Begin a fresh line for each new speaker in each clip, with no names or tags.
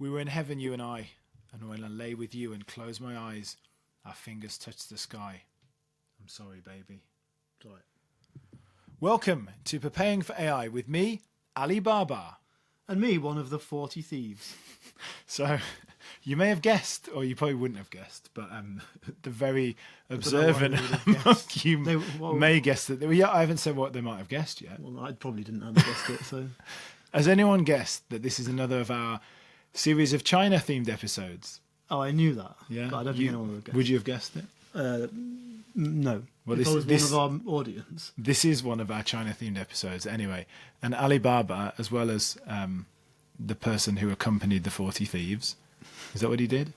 We were in heaven, you and I, and when I lay with you and closed my eyes, our fingers touched the sky. I'm sorry, baby.
Sorry.
Welcome to Preparing for AI with me, Ali Baba.
And me, one of the 40 thieves.
So, you may have guessed, or you probably wouldn't have guessed, but the very observant among you may guess that. I haven't said what they might have guessed yet.
Well, I probably didn't have guessed it, so...
Has anyone guessed that this is another of our series of China-themed episodes?
Oh, I knew that.
Yeah.
But I don't think anyone would have guessed.
Would you have guessed it?
No.
Well,
if I was one of our audience.
This is one of our China-themed episodes anyway. And Alibaba, as well as the person who accompanied the 40 Thieves, is that what he did?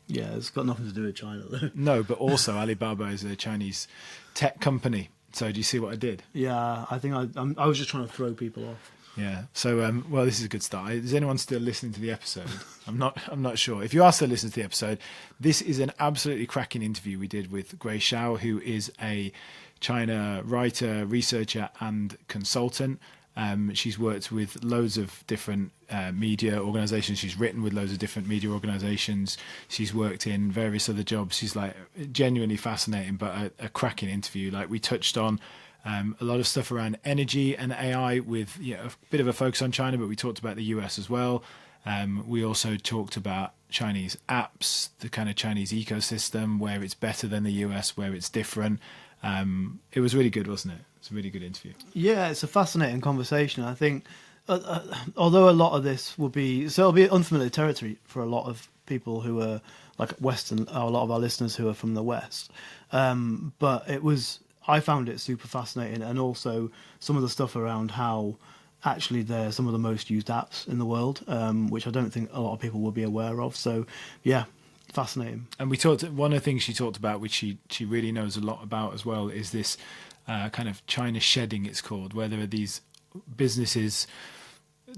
Yeah, it's got nothing to do with China, though.
No, but also Alibaba is a Chinese tech company. So do you see what I did?
Yeah, I think I was just trying to throw people off.
Yeah. So, well, this is a good start. Is anyone still listening to the episode? I'm not sure. If you are still listening to the episode, this is an absolutely cracking interview we did with Shao, who is a China writer, researcher, and consultant. She's worked with loads of different media organizations. She's written with loads of different media organizations. She's worked in various other jobs. She's like genuinely fascinating, but a cracking interview. Like we touched on a lot of stuff around energy and AI with a bit of a focus on China, but we talked about the US as well. We also talked about Chinese apps, the kind of Chinese ecosystem, where it's better than the US, where it's different. It was really good, wasn't it? It's a really good interview.
Yeah, it's a fascinating conversation. I think, although a lot of this will be, so it'll be unfamiliar territory for a lot of people who are like Western, a lot of our listeners who are from the West. But I found it super fascinating, and also some of the stuff around how actually they're some of the most used apps in the world, which I don't think a lot of people will be aware of. So, yeah, fascinating.
And we talked. One of the things she talked about, which she really knows a lot about as well, is this kind of China shedding. It's called, where there are these businesses,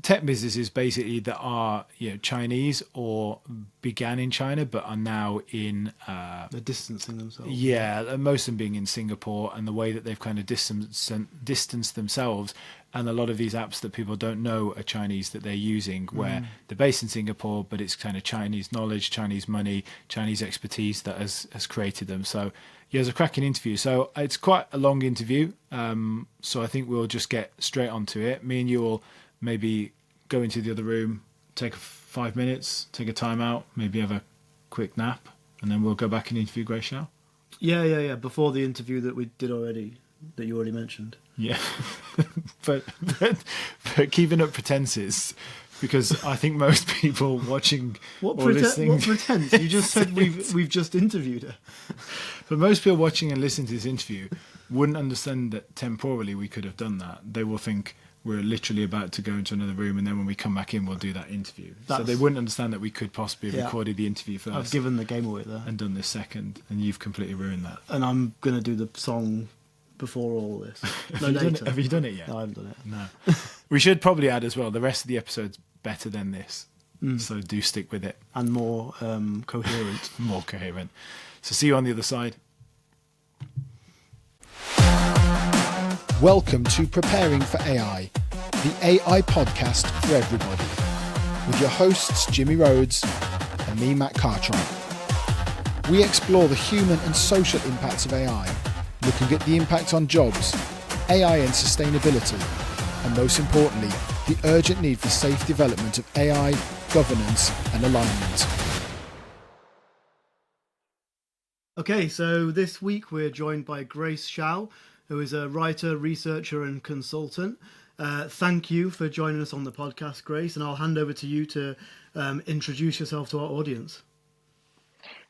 tech businesses, basically that are Chinese or began in China but are now in.
They're distancing themselves.
Yeah, most of them being in Singapore, and the way that they've kind of distanced themselves. And a lot of these apps that people don't know are Chinese that they're using, where they're based in Singapore, but it's kind of Chinese knowledge, Chinese money, Chinese expertise that has created them. So, yeah, it was a cracking interview. So it's quite a long interview. So I think we'll just get straight onto it. Me and you will maybe go into the other room, take 5 minutes, take a time out, maybe have a quick nap, and then we'll go back and interview Grace Shao.
Yeah. Before the interview that we did already, that you already mentioned.
Yeah, but keeping up pretenses, because I think most people watching listening...
What pretense? You just said we've just interviewed her.
But most people watching and listening to this interview wouldn't understand that temporally we could have done that. They will think we're literally about to go into another room, and then when we come back in, we'll do that interview. So they wouldn't understand that we could possibly have recorded the interview first.
I've given the game away there.
And done this second, and you've completely ruined that.
And I'm going to do the song before all this. No, later.
Have you done it yet?
No, I haven't done it.
No. We should probably add as well, the rest of the episode's better than this. So do stick with it.
And more coherent.
More coherent. So see you on the other side.
Welcome to Preparing for AI, the AI podcast for everybody, with your hosts Jimmy Rhodes and me, Matt Cartwright. We explore the human and social impacts of AI, looking at the impact on jobs, AI and sustainability, and most importantly, the urgent need for safe development of AI, governance and alignment.
Okay, so this week we're joined by Grace Shao, who is a writer, researcher and consultant. Thank you for joining us on the podcast, Grace, and I'll hand over to you to introduce yourself to our audience.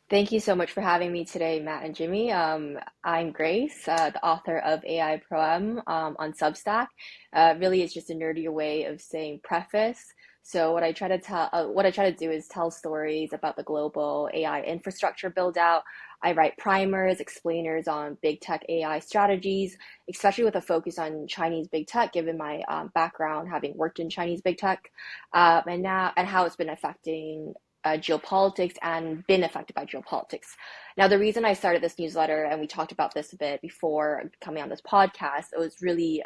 Thank you so much for having me today, Matt and Jimmy. I'm Grace, the author of AI Pro M on Substack. Really, it's just a nerdier way of saying preface. So what I try to do is tell stories about the global AI infrastructure build out. I write primers, explainers on big tech AI strategies, especially with a focus on Chinese big tech, given my background having worked in Chinese big tech, and how it's been affecting geopolitics and been affected by geopolitics. Now, the reason I started this newsletter, and we talked about this a bit before coming on this podcast, it was really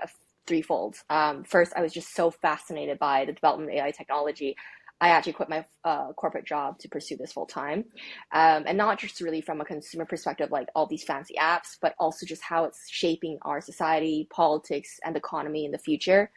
threefold. First, I was just so fascinated by the development of AI technology. I actually quit my corporate job to pursue this full time. And not just really from a consumer perspective, like all these fancy apps, but also just how it's shaping our society, politics, and economy in the future.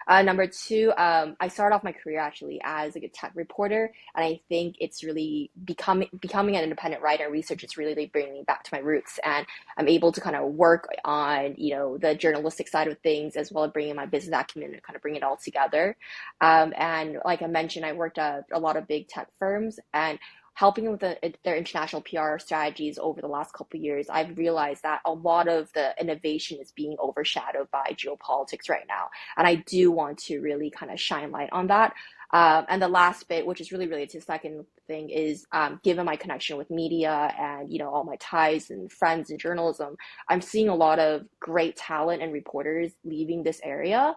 Number two, I started off my career actually as like a tech reporter, and I think it's really becoming an independent writer and research is really bringing me back to my roots, and I'm able to kind of work on the journalistic side of things as well as bringing my business acumen and kind of bring it all together. And like I mentioned, I worked at a lot of big tech firms and helping with their international PR strategies over the last couple of years, I've realized that a lot of the innovation is being overshadowed by geopolitics right now. And I do want to really kind of shine light on that. And the last bit, which is really related to the second thing, is given my connection with media and all my ties and friends in journalism, I'm seeing a lot of great talent and reporters leaving this area,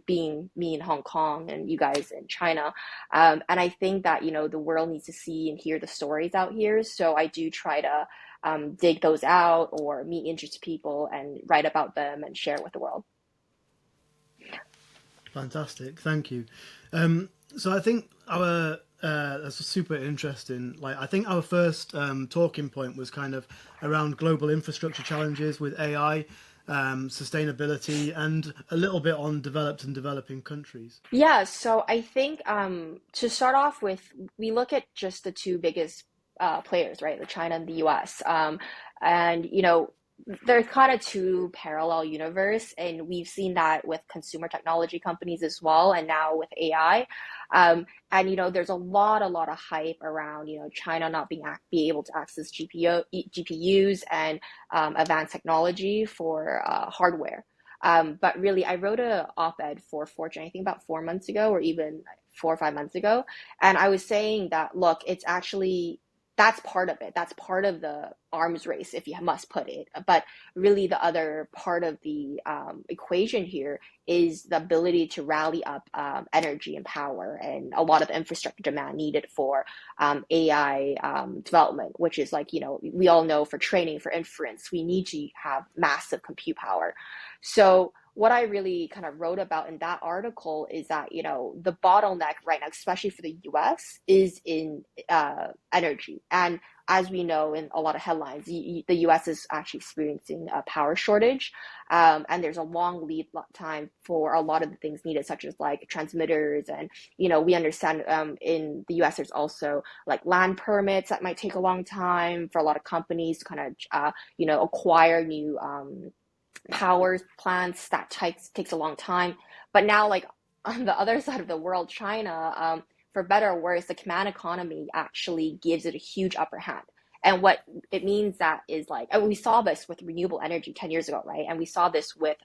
being me in Hong Kong and you guys in China. And I think that the world needs to see and hear the stories out here. So I do try to dig those out or meet interested people and write about them and share it with the world.
Fantastic, thank you. So I think that's super interesting. Like, I think our first talking point was kind of around global infrastructure challenges with AI, sustainability, and a little bit on developed and developing countries.
Yeah, so I think to start off with, we look at just the two biggest players, right? The China and the US. And they're kind of two parallel universe, and we've seen that with consumer technology companies as well, and now with AI. And there's a lot of hype around China not be able to access GPUs and advanced technology for hardware. But really, I wrote a op-ed for Fortune, I think about 4 months ago, or even 4 or 5 months ago, and I was saying that look, it's actually that's part of it. That's part of the arms race, if you must put it. But really, the other part of the equation here is the ability to rally up energy and power and a lot of the infrastructure demand needed for AI development, which is like, we all know for training, for inference, we need to have massive compute power. So what I really kind of wrote about in that article is that, the bottleneck right now, especially for the US, is in energy. And as we know in a lot of headlines, the US is actually experiencing a power shortage. And there's a long lead time for a lot of the things needed, such as like transmitters. And, we understand in the US, there's also like land permits that might take a long time for a lot of companies to kind of, acquire new power plants. That takes a long time. But now, like on the other side of the world, China, for better or worse, the command economy actually gives it a huge upper hand. And what it means that is like, and we saw this with renewable energy 10 years ago, right? And we saw this with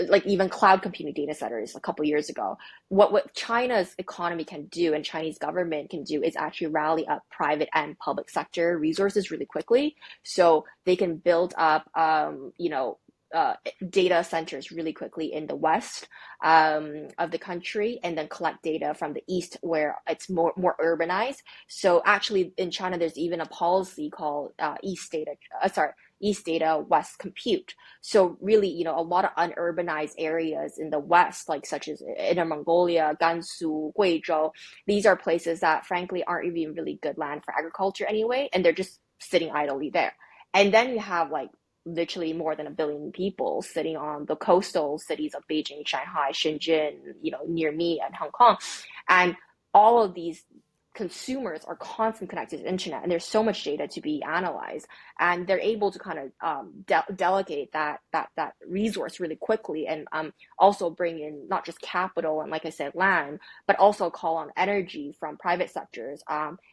like even cloud computing data centers a couple years ago. What China's economy can do and Chinese government can do is actually rally up private and public sector resources really quickly, so they can build up data centers really quickly in the west of the country, and then collect data from the east where it's more urbanized. So actually in China, there's even a policy called East Data, West Compute. So really, a lot of unurbanized areas in the West, like such as Inner Mongolia, Gansu, Guizhou, these are places that frankly aren't even really good land for agriculture anyway, and they're just sitting idly there. And then you have like literally more than 1 billion people sitting on the coastal cities of Beijing, Shanghai, Shenzhen, near me and Hong Kong. And all of these consumers are constantly connected to the internet, and there's so much data to be analyzed, and they're able to kind of delegate that resource really quickly, and also bring in not just capital and, like I said, land, but also call on energy from private sectors.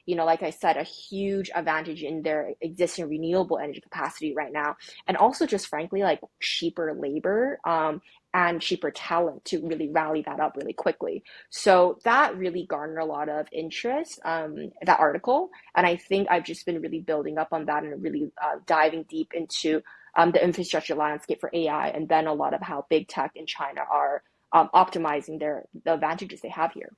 Like I said, a huge advantage in their existing renewable energy capacity right now, and also just frankly like cheaper labor and cheaper talent to really rally that up really quickly. So that really garnered a lot of interest, that article. And I think I've just been really building up on that and really diving deep into the infrastructure landscape for AI, and then a lot of how big tech in China are optimizing the advantages they have here.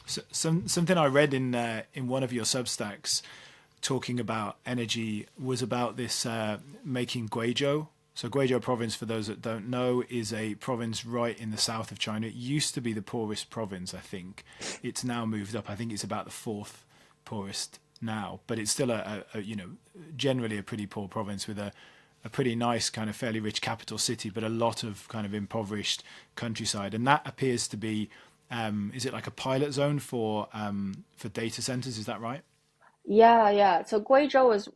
So, something I read in one of your Substacks talking about energy was about this making Guizhou So Guizhou province, for those that don't know, is a province right in the south of China. It used to be the poorest province, I think. It's now moved up. I think it's about the fourth poorest now, but it's still generally a pretty poor province with a pretty nice kind of fairly rich capital city, but a lot of kind of impoverished countryside. And that appears to be, is it like a pilot zone for data centers? Is that right?
Yeah, yeah. So Guizhou was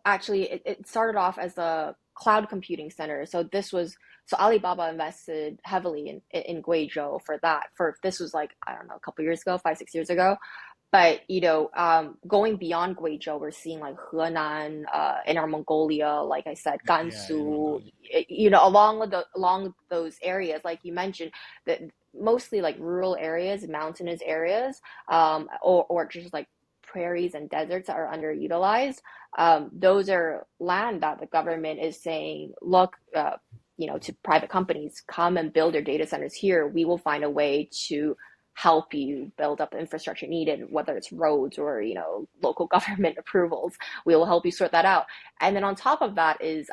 actually it started off as a cloud computing center. So Alibaba invested heavily in Guizhou for that. For this was like, I don't know, a couple years ago, 5, 6 years ago. But going beyond Guizhou, we're seeing like Henan, Inner Mongolia, like I said,
Yeah, in
Gansu,
Mongolia.
along those areas, like you mentioned, that mostly like rural areas, mountainous areas, or just like prairies and deserts that are underutilized. Those are land that the government is saying, look, to private companies, come and build your data centers here. We will find a way to help you build up the infrastructure needed, whether it's roads or local government approvals. We will help you sort that out. And then on top of that is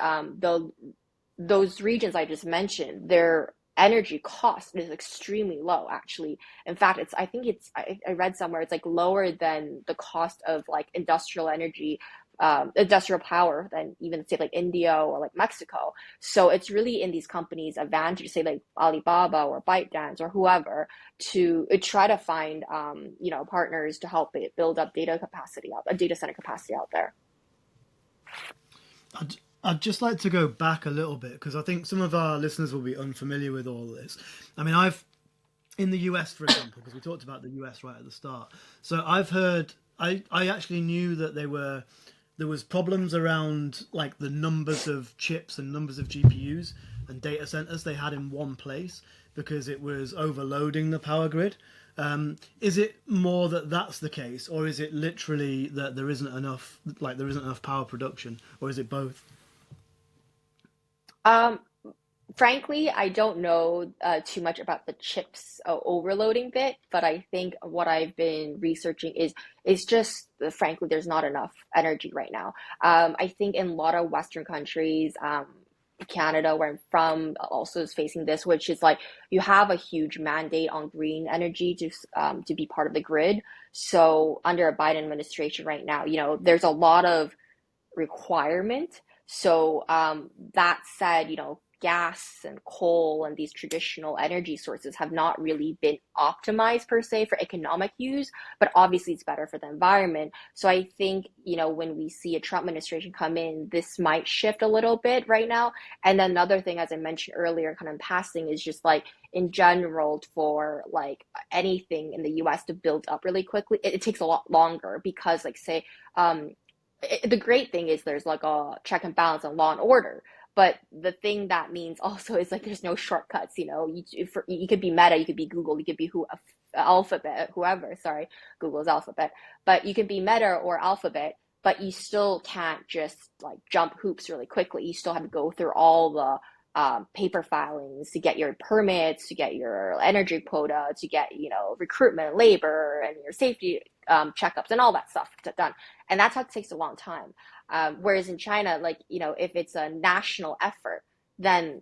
those regions I just mentioned, their energy cost is extremely low, actually. In fact, I read somewhere it's like lower than the cost of like industrial power than even say like India or like Mexico. So it's really in these companies' advantage, say like Alibaba or ByteDance or whoever, to try to find partners to help it build up data center capacity out there.
I'd just like to go back a little bit because I think some of our listeners will be unfamiliar with all this. I mean, in the US, for example, because we talked about the US right at the start. So I've heard, I actually knew that there was problems around like the numbers of chips and numbers of GPUs and data centers they had in one place because it was overloading the power grid. Is it more that that's the case, or is it literally that there isn't enough power production, or is it both?
Um, Frankly, I don't know too much about the chips overloading bit, but I think what I've been researching is just frankly there's not enough energy right now. I think in a lot of Western countries, Canada, where I'm from, also is facing this, which is like you have a huge mandate on green energy to be part of the grid. So under a Biden administration right now, there's a lot of requirement. So that said, gas and coal and these traditional energy sources have not really been optimized per se for economic use, but obviously it's better for the environment. So I think, when we see a Trump administration come in, this might shift a little bit right now. And then another thing, as I mentioned earlier, kind of in passing, is just like in general for like anything in the US to build up really quickly, it takes a lot longer because like say, the great thing is there's like a check and balance and law and order. But the thing that means also is like there's no shortcuts. You could be Meta, you could be Google, you could be Alphabet, whoever. Sorry, Google's Alphabet. But you could be Meta or Alphabet, but you still can't just like jump hoops really quickly. You still have to go through all the paper filings to get your permits, to get your energy quota, to get recruitment, labor, and your safety checkups and all that stuff done. And that's how it takes a long time. Whereas in China, like if it's a national effort, then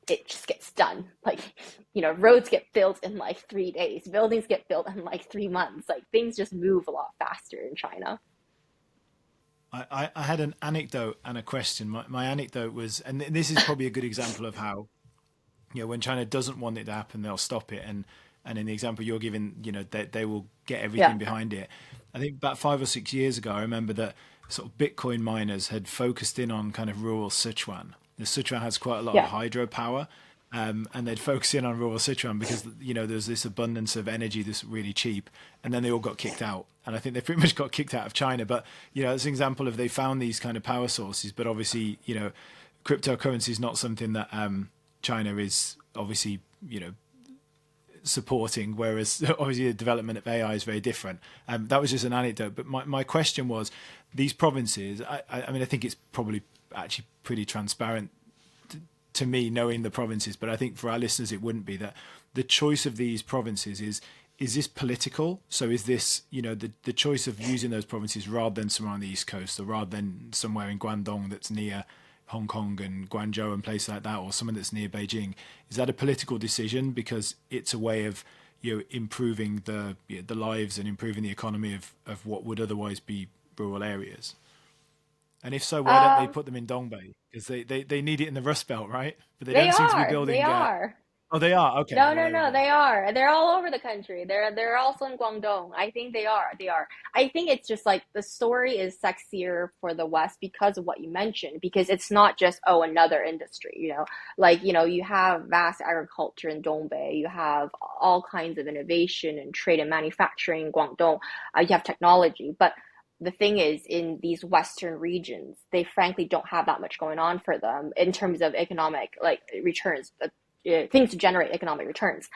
it just gets done. Like roads get built in like 3 days, buildings get built in like 3 months. Like things just move a lot faster in China.
I had an anecdote and a question. My anecdote was, and this is probably a good example of how, when China doesn't want it to happen, they'll stop it. And in the example you're giving, they will get everything
Yeah.
behind it. I think about 5 or 6 years ago, I remember that sort of Bitcoin miners had focused in on kind of rural Sichuan. The Sichuan has quite a lot of
Yeah.
hydropower. And they'd focus in on rural Sichuan because there's this abundance of energy that's really cheap, and then they all got kicked out. And I think they pretty much got kicked out of China. But it's an example of they found these kind of power sources, but obviously cryptocurrency is not something that China is obviously supporting, whereas obviously the development of AI is very different. That was just an anecdote. But my question was, these provinces, I mean, I think it's probably actually pretty transparent to me knowing the provinces, but I think for our listeners it wouldn't be. That the choice of these provinces is this political? So is this the choice of using those provinces rather than somewhere on the east coast, or rather than somewhere in Guangdong that's near Hong Kong and Guangzhou and places like that, or someone that's near Beijing? Is that a political decision because it's a way of improving the lives and improving the economy of what would otherwise be rural areas? And if so, why don't they
Um,
put them in Dongbei? Because they need it in the Rust Belt, right? But they
they
don't seem to be
are. They
building.
are.
Oh, they are. Okay.
No,
Well,
no,
there we
no,
go.
they are. They're all over the country. They're also in Guangdong. I think they are. They are. I think it's just like the story is sexier for the West because of what you mentioned, because it's not just, oh, another industry, Like, you have vast agriculture in Dongbei, you have all kinds of innovation and trade and manufacturing in Guangdong, you have technology. But the thing is, in these Western regions, they frankly don't have that much going on for them in terms of economic like returns, things to generate economic returns.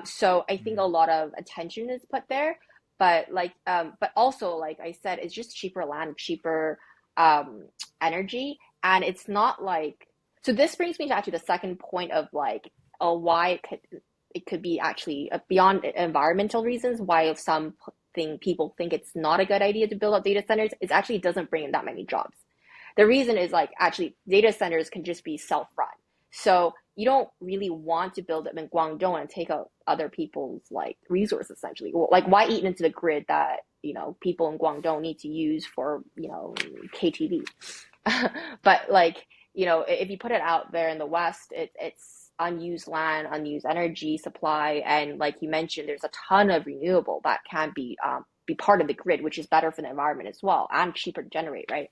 So I think a lot of attention is put there, but also, like I said, it's just cheaper land, cheaper um, energy, and it's not like. So this brings me to actually the second point of like, why it could be actually beyond environmental reasons, why people think it's not a good idea to build up data centers. It's actually it doesn't bring in that many jobs. The reason is like actually data centers can just be self-run. So you don't really want to build them in Guangdong and take out other people's like resources essentially. Like why eat into the grid that, people in Guangdong need to use for, KTV. But like, if you put it out there in the West, it's unused land, unused energy supply, and like you mentioned, there's a ton of renewable that can be part of the grid, which is better for the environment as well and cheaper to generate, right?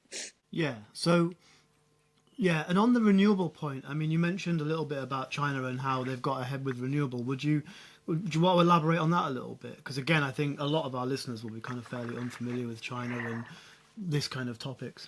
Yeah. So yeah, and on the renewable point, I mean, you mentioned a little bit about China and how they've got ahead with renewable. Would you want to elaborate on that a little bit? Because again, I think a lot of our listeners will be kind of fairly unfamiliar with China and this kind of topics.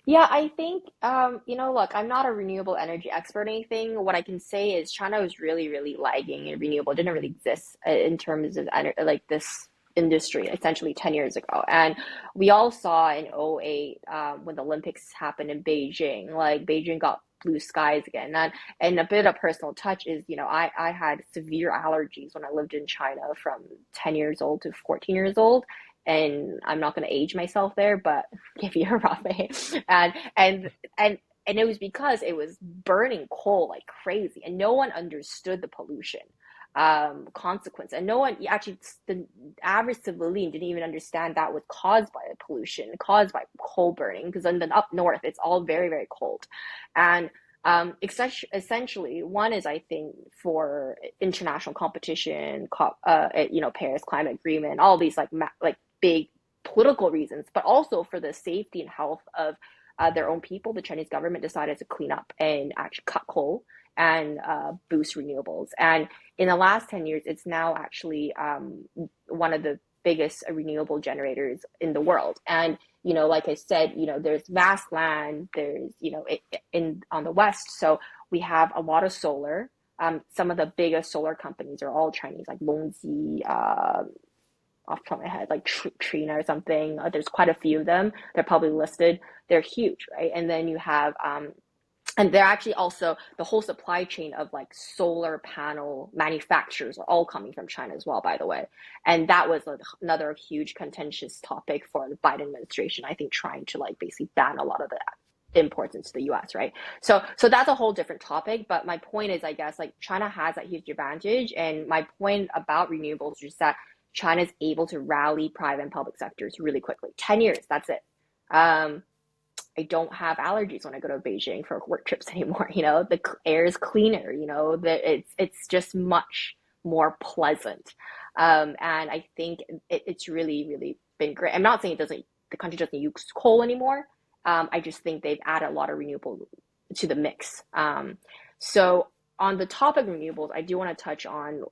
Yeah, I think, look, I'm not a renewable energy expert or anything. What I can say is China was really, really lagging in renewable. It didn't really exist in terms of like this industry essentially 10 years ago. And we all saw in '08 when the Olympics happened in Beijing, like Beijing got blue skies again. And a bit of personal touch is, I had severe allergies when I lived in China from 10 years old to 14 years old. And I'm not going to age myself there, but give you a rough age. And it was because it was burning coal like crazy, and no one understood the pollution consequence. And no one actually, the average civilian didn't even understand that was caused by the pollution, caused by coal burning, because then up north, it's all very, very cold. And essentially, one is, I think, for international competition, Paris Climate Agreement, all these like big political reasons, but also for the safety and health of their own people. The Chinese government decided to clean up and actually cut coal and boost renewables. And in the last 10 years, it's now actually one of the biggest renewable generators in the world. And, like I said, there's vast land, there's, on the West. So we have a lot of solar. Some of the biggest solar companies are all Chinese, like Longzi, off the top of my head, like Trina or something. There's quite a few of them. They're probably listed. They're huge, right? And then you have, and they're actually also the whole supply chain of like solar panel manufacturers are all coming from China as well, by the way. And that was another huge contentious topic for the Biden administration, I think, trying to like basically ban a lot of the imports into the US, right? So that's a whole different topic. But my point is, I guess, like China has that huge advantage. And my point about renewables is that China's able to rally private and public sectors really quickly. 10 years, that's it. I don't have allergies when I go to Beijing for work trips anymore. The air is cleaner, it's just much more pleasant. And I think it's really, really been great. I'm not saying the country doesn't use coal anymore. I just think they've added a lot of renewable to the mix. So on the topic of renewables, I do want to touch on,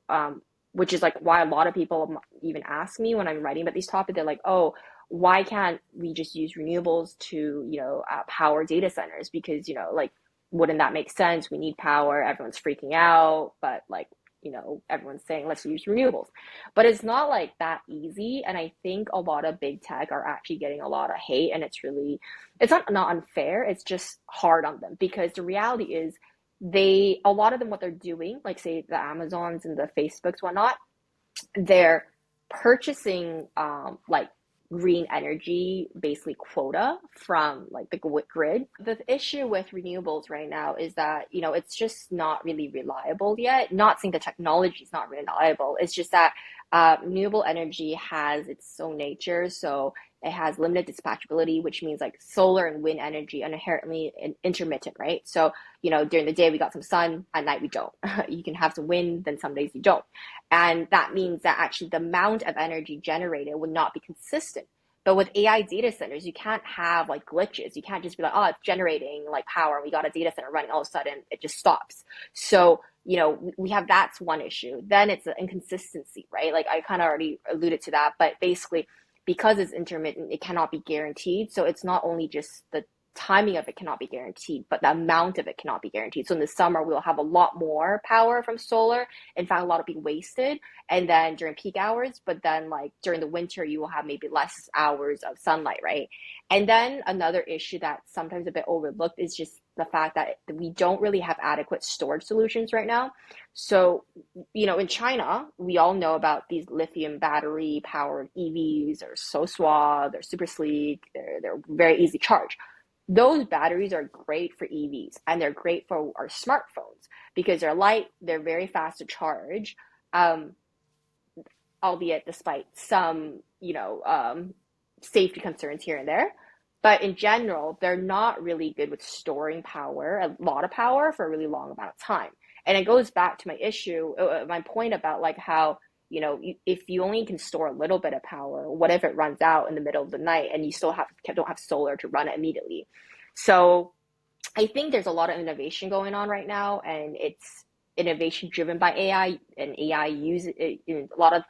which is like why a lot of people even ask me when I'm writing about these topics. They're like, oh, why can't we just use renewables to, power data centers? Because, like, wouldn't that make sense? We need power. Everyone's freaking out. But like, everyone's saying, let's use renewables. But it's not like that easy. And I think a lot of big tech are actually getting a lot of hate. And it's not unfair. It's just hard on them, because the reality is a lot of them, what they're doing, like say the Amazons and the Facebooks, whatnot, they're purchasing like green energy basically quota from like the grid. The issue with renewables right now is that, it's just not really reliable yet. Not saying the technology is not reliable. It's just that renewable energy has its own nature. So it has limited dispatchability, which means like solar and wind energy are inherently intermittent, right? So, during the day we got some sun, at night we don't. You can have some wind, then some days you don't. And that means that actually the amount of energy generated would not be consistent. But with AI data centers, you can't have like glitches. You can't just be like, oh, it's generating like power, and we got a data center running, all of a sudden it just stops. So, we have, that's one issue. Then it's an inconsistency, right? Like I kind of already alluded to that, but basically because it's intermittent, it cannot be guaranteed. So it's not only just the timing of it cannot be guaranteed, but the amount of it cannot be guaranteed. So in the summer, we'll have a lot more power from solar. In fact, a lot will be wasted. And then during peak hours, but then like during the winter, you will have maybe less hours of sunlight, right? And then another issue that's sometimes a bit overlooked is just the fact that we don't really have adequate storage solutions right now. So, in China, we all know about these lithium battery powered EVs. They're so suave, they're super sleek, they're very easy to charge. Those batteries are great for EVs and they're great for our smartphones because they're light, they're very fast to charge, albeit despite some, safety concerns here and there. But in general, they're not really good with storing power, a lot of power for a really long amount of time. And it goes back to my point about like how, if you only can store a little bit of power, what if it runs out in the middle of the night and you still don't have solar to run it immediately? So I think there's a lot of innovation going on right now, and it's innovation driven by AI, and AI a lot of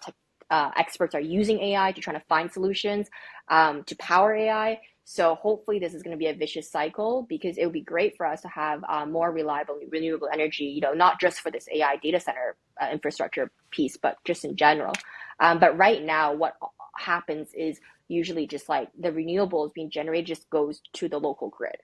experts are using AI to try to find solutions to power AI. So hopefully this is going to be a vicious cycle, because it would be great for us to have more reliable renewable energy, not just for this AI data center infrastructure piece, but just in general. But right now, what happens is usually just like the renewables being generated just goes to the local grid.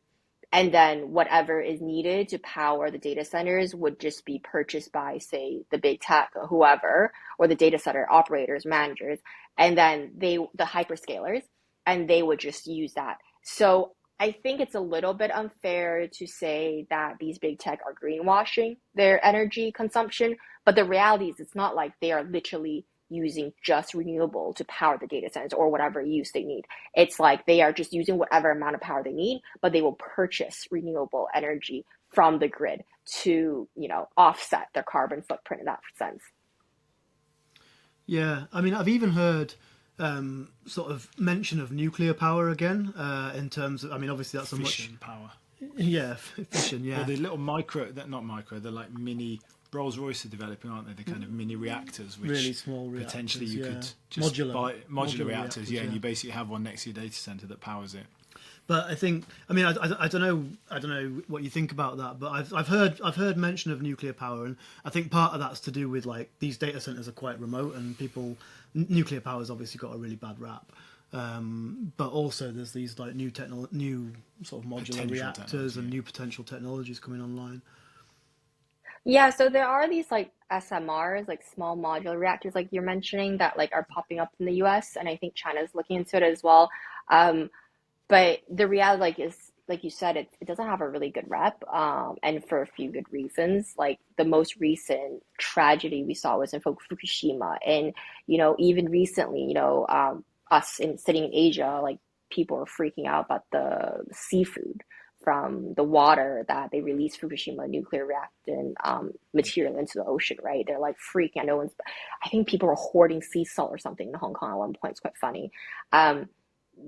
And then whatever is needed to power the data centers would just be purchased by, say, the big tech or whoever, or the data center operators, managers, and then the hyperscalers, and they would just use that. So I think it's a little bit unfair to say that these big tech are greenwashing their energy consumption, but the reality is it's not like they are literally using just renewable to power the data centers or whatever use they need. It's like they are just using whatever amount of power they need, but they will purchase renewable energy from the grid to, offset their carbon footprint in that sense.
Yeah, I mean, I've even heard sort of mention of nuclear power again, in terms of, I mean, obviously that's a
fission power.
Yeah, fission, yeah.
Or the little they're like mini, Rolls-Royce are developing, aren't they? The kind of mini reactors, which
really small reactors,
potentially you could just buy modular reactors, and you basically have one next to your data center that powers it.
But I think, I mean, I don't know what you think about that, but I've heard mention of nuclear power, and I think part of that's to do with like these data centers are quite remote, and nuclear power has obviously got a really bad rap. But also there's these like new sort of modular reactors and new potential technologies coming online.
Yeah, so there are these like SMRs, like small modular reactors, like you're mentioning, that like are popping up in the US, and I think China's looking into it as well. But the reality, like, is like you said, it doesn't have a really good rep, and for a few good reasons. Like the most recent tragedy we saw was in Fukushima, and even recently, sitting in Asia, like people were freaking out about the seafood from the water that they released Fukushima nuclear reactant material into the ocean, right? They're like freaking out. I think people were hoarding sea salt or something in Hong Kong at one point. It's quite funny.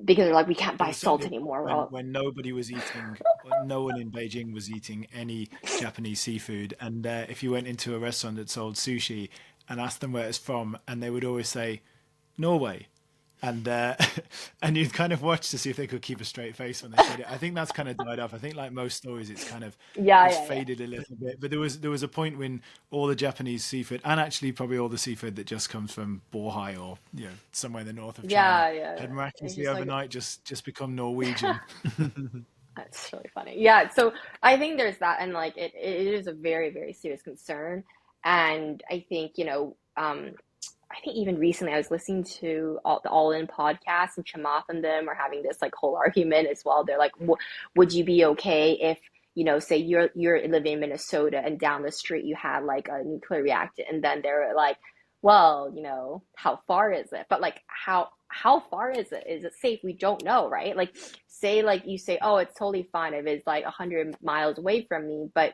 Because they're like, we can't buy salt anymore.
When nobody was eating, no one in Beijing was eating any Japanese seafood. And if you went into a restaurant that sold sushi and asked them where it's from, and they would always say, Norway. And you'd kind of watch to see if they could keep a straight face when they said it. I think that's kind of died off. I think like most stories, it's kind of faded a little bit. But there was a point when all the Japanese seafood, and actually probably all the seafood that just comes from Bohai or somewhere in the north of China, had miraculously overnight just become Norwegian.
That's really funny. Yeah, so I think there's that, and like it is a very, very serious concern. And I think I think even recently I was listening to the All In podcast, and Chamath and them are having this like whole argument as well. They're like, would you be okay if, say you're living in Minnesota and down the street you had like a nuclear reactor, and then they're like, well, how far is it? But like how far is it? Is it safe? We don't know, right? Like say like you say, oh, it's totally fine if it's like 100 miles away from me, but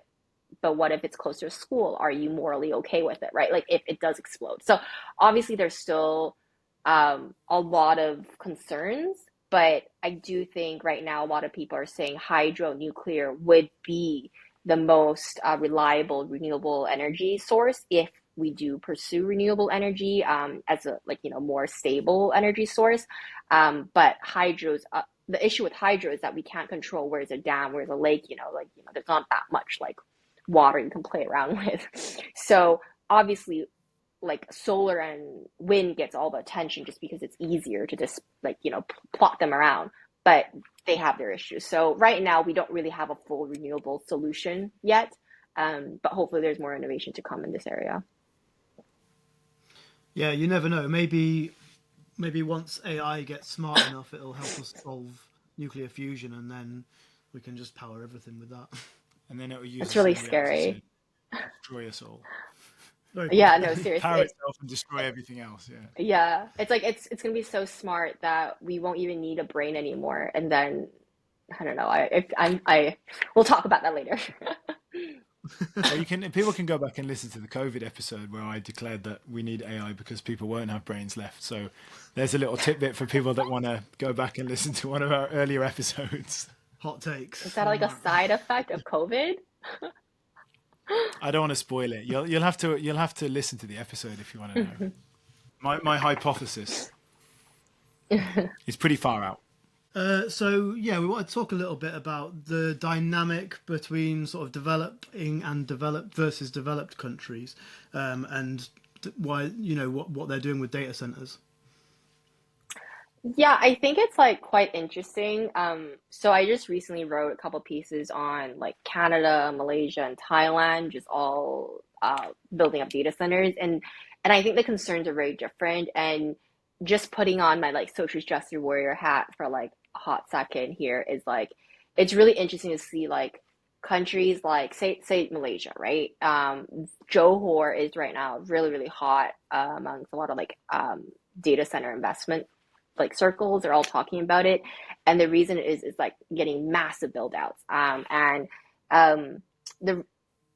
what if it's close to a school? Are you morally okay with it, right? Like if it does explode. So obviously there's still a lot of concerns, but I do think right now a lot of people are saying hydro nuclear would be the most reliable renewable energy source if we do pursue renewable energy as a more stable energy source. But the issue with hydro is that we can't control where's a dam, where's a lake, there's not that much like water you can play around with. So obviously like solar and wind gets all the attention just because it's easier to just plot them around, but they have their issues. So right now we don't really have a full renewable solution yet, but hopefully there's more innovation to come in this area.
Yeah, you never know. Maybe once AI gets smart enough, it'll help us solve nuclear fusion, and then we can just power everything with that.
And then it will use
It's really
the reactors
scary.
to destroy us all.
Yeah, no, seriously.
Power itself and destroy everything else. Yeah.
Yeah, it's like it's gonna be so smart that we won't even need a brain anymore. And then I don't know. We'll talk about that later.
Well, people can go back and listen to the COVID episode where I declared that we need AI because people won't have brains left. So there's a little tidbit for people that want to go back and listen to one of our earlier episodes.
Hot takes.
Is that like a side effect of COVID?
I don't want to spoil it. You'll have to listen to the episode if you want to know. My hypothesis is pretty far out.
So yeah, we want to talk a little bit about the dynamic between sort of developing and developed versus developed countries, and why what they're doing with data centers.
Yeah, I think it's like quite interesting. So I just recently wrote a couple pieces on like Canada, Malaysia, and Thailand, just all building up data centers, and I think the concerns are very different. And just putting on my like social justice warrior hat for like a hot second here is like it's really interesting to see like countries like say Malaysia, right? Johor is right now really really hot amongst a lot of like data center investment like circles. They're all talking about it, and the reason is like getting massive build outs. The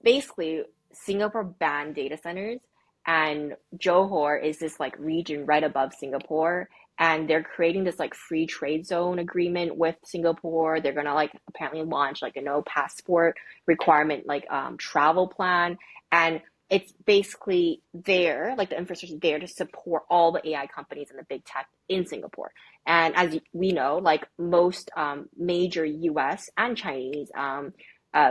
basically Singapore banned data centers, and Johor is this like region right above Singapore, and they're creating this like free trade zone agreement with Singapore. They're gonna like apparently launch like a no passport requirement like travel plan, and it's basically there, like the infrastructure is there to support all the AI companies and the big tech in Singapore. And as we know, like most major US and Chinese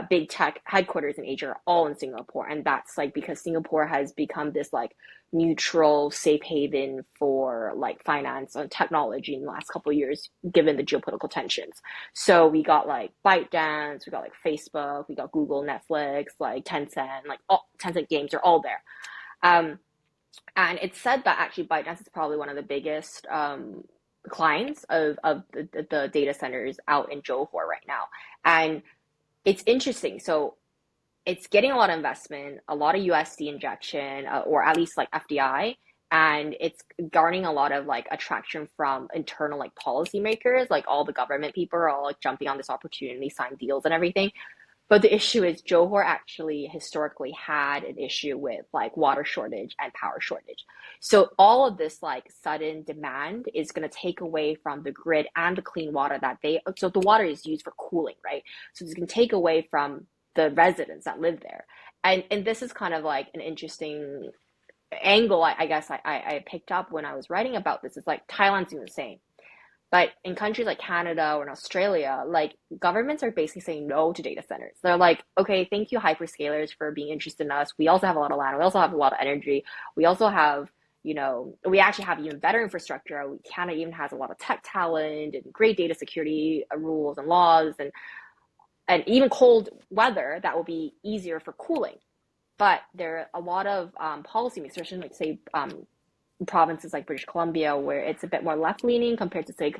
big tech headquarters in Asia are all in Singapore. And that's like because Singapore has become this like neutral, safe haven for like finance and technology in the last couple of years, given the geopolitical tensions. So we got like ByteDance, we got like Facebook, we got Google, Netflix, like Tencent, like all Tencent games are all there. And it's said that actually ByteDance is probably one of the biggest clients of the data centers out in Johor right now. And it's interesting. So it's getting a lot of investment, a lot of USD injection, or at least like FDI, and it's garnering a lot of like attraction from internal like policymakers, like all the government people are all like jumping on this opportunity, sign deals and everything. But the issue is Johor actually historically had an issue with like water shortage and power shortage. So all of this like sudden demand is going to take away from the grid and the clean water so the water is used for cooling, right? So it's going to take away from the residents that live there. And this is kind of like an interesting angle, I guess I picked up when I was writing about this. It's like Thailand's doing the same. But in countries like Canada or in Australia, like governments are basically saying no to data centers. They're like, okay, thank you hyperscalers for being interested in us. We also have a lot of land. We also have a lot of energy. We also have, we actually have even better infrastructure. Canada even has a lot of tech talent and great data security rules and laws and even cold weather that will be easier for cooling. But there are a lot of policy makers, especially like say provinces like British Columbia, where it's a bit more left leaning compared to say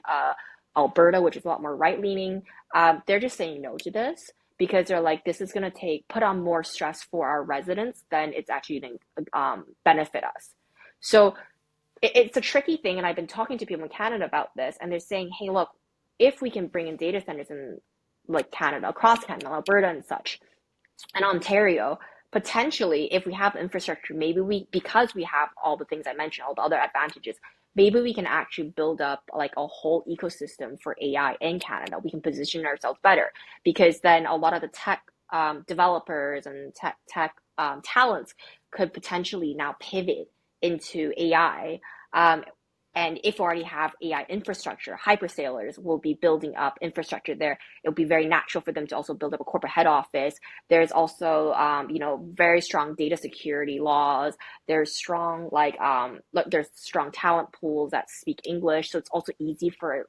Alberta, which is a lot more right leaning. They're just saying no to this because they're like, this is going to put on more stress for our residents than it's actually going to benefit us. So it's a tricky thing, and I've been talking to people in Canada about this, and they're saying, hey, look, if we can bring in data centers in like Canada, across Canada, Alberta and such, and Ontario, potentially, if we have infrastructure, maybe because we have all the things I mentioned, all the other advantages, maybe we can actually build up like a whole ecosystem for AI in Canada. We can position ourselves better because then a lot of the tech developers and tech talents could potentially now pivot into AI. And if we already have AI infrastructure, hyperscalers will be building up infrastructure there. It'll be very natural for them to also build up a corporate head office. There's also, very strong data security laws. There's strong, there's strong talent pools that speak English. So it's also easy for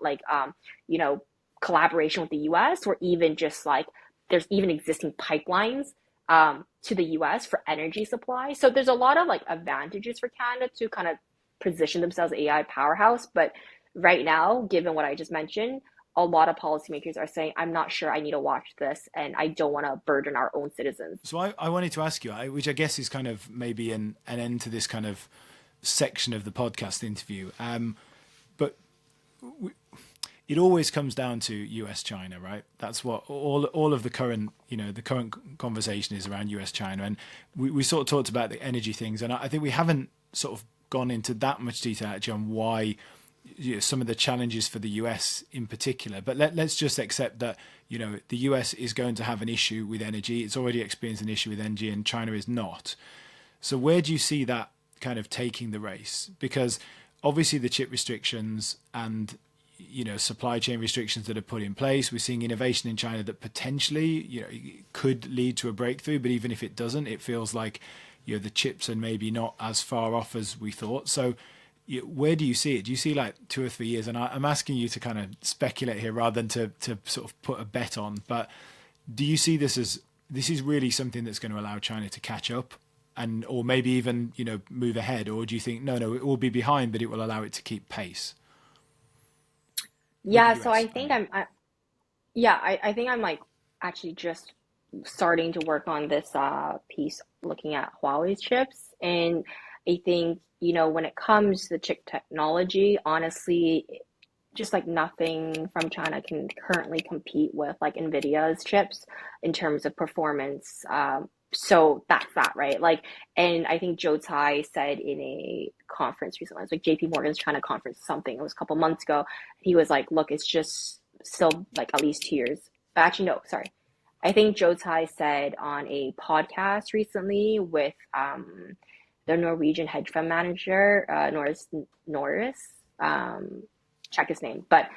collaboration with the US, or even just like, there's even existing pipelines to the US for energy supply. So there's a lot of like advantages for Canada to kind of position themselves as AI powerhouse. But right now, given what I just mentioned, a lot of policymakers are saying, I'm not sure I need to watch this, and I don't want to burden our own citizens.
So I wanted to ask you, which I guess is kind of maybe an end to this kind of section of the podcast interview. But it always comes down to US China, right? That's what all of the current, the current conversation is around US China. And we sort of talked about the energy things, and I think we haven't sort of gone into that much detail actually on why some of the challenges for the US in particular. But let's just accept that, the US is going to have an issue with energy. It's already experienced an issue with energy, and China is not. So where do you see that kind of taking the race? Because obviously the chip restrictions and supply chain restrictions that are put in place, we're seeing innovation in China that potentially could lead to a breakthrough. But even if it doesn't, it feels like the chips are maybe not as far off as we thought. So where do you see it? Do you see like 2 or 3 years? And I'm asking you to kind of speculate here rather than to sort of put a bet on. But do you see this is really something that's going to allow China to catch up or maybe even, move ahead? Or do you think, no, it will be behind, but it will allow it to keep pace?
Yeah, so I think I think I'm like actually just starting to work on this piece looking at Huawei's chips. And I think, when it comes to the chip technology, honestly, just like nothing from China can currently compete with like NVIDIA's chips in terms of performance. So that's that, right? Like, and I think Joe Tsai said in a conference recently, it was like JP Morgan's China conference, something, it was a couple months ago. He was like, look, it's just still like at least 2 years. Actually, no, sorry. I think Joe Tsai said on a podcast recently with the Norwegian hedge fund manager, Norris, check his name. But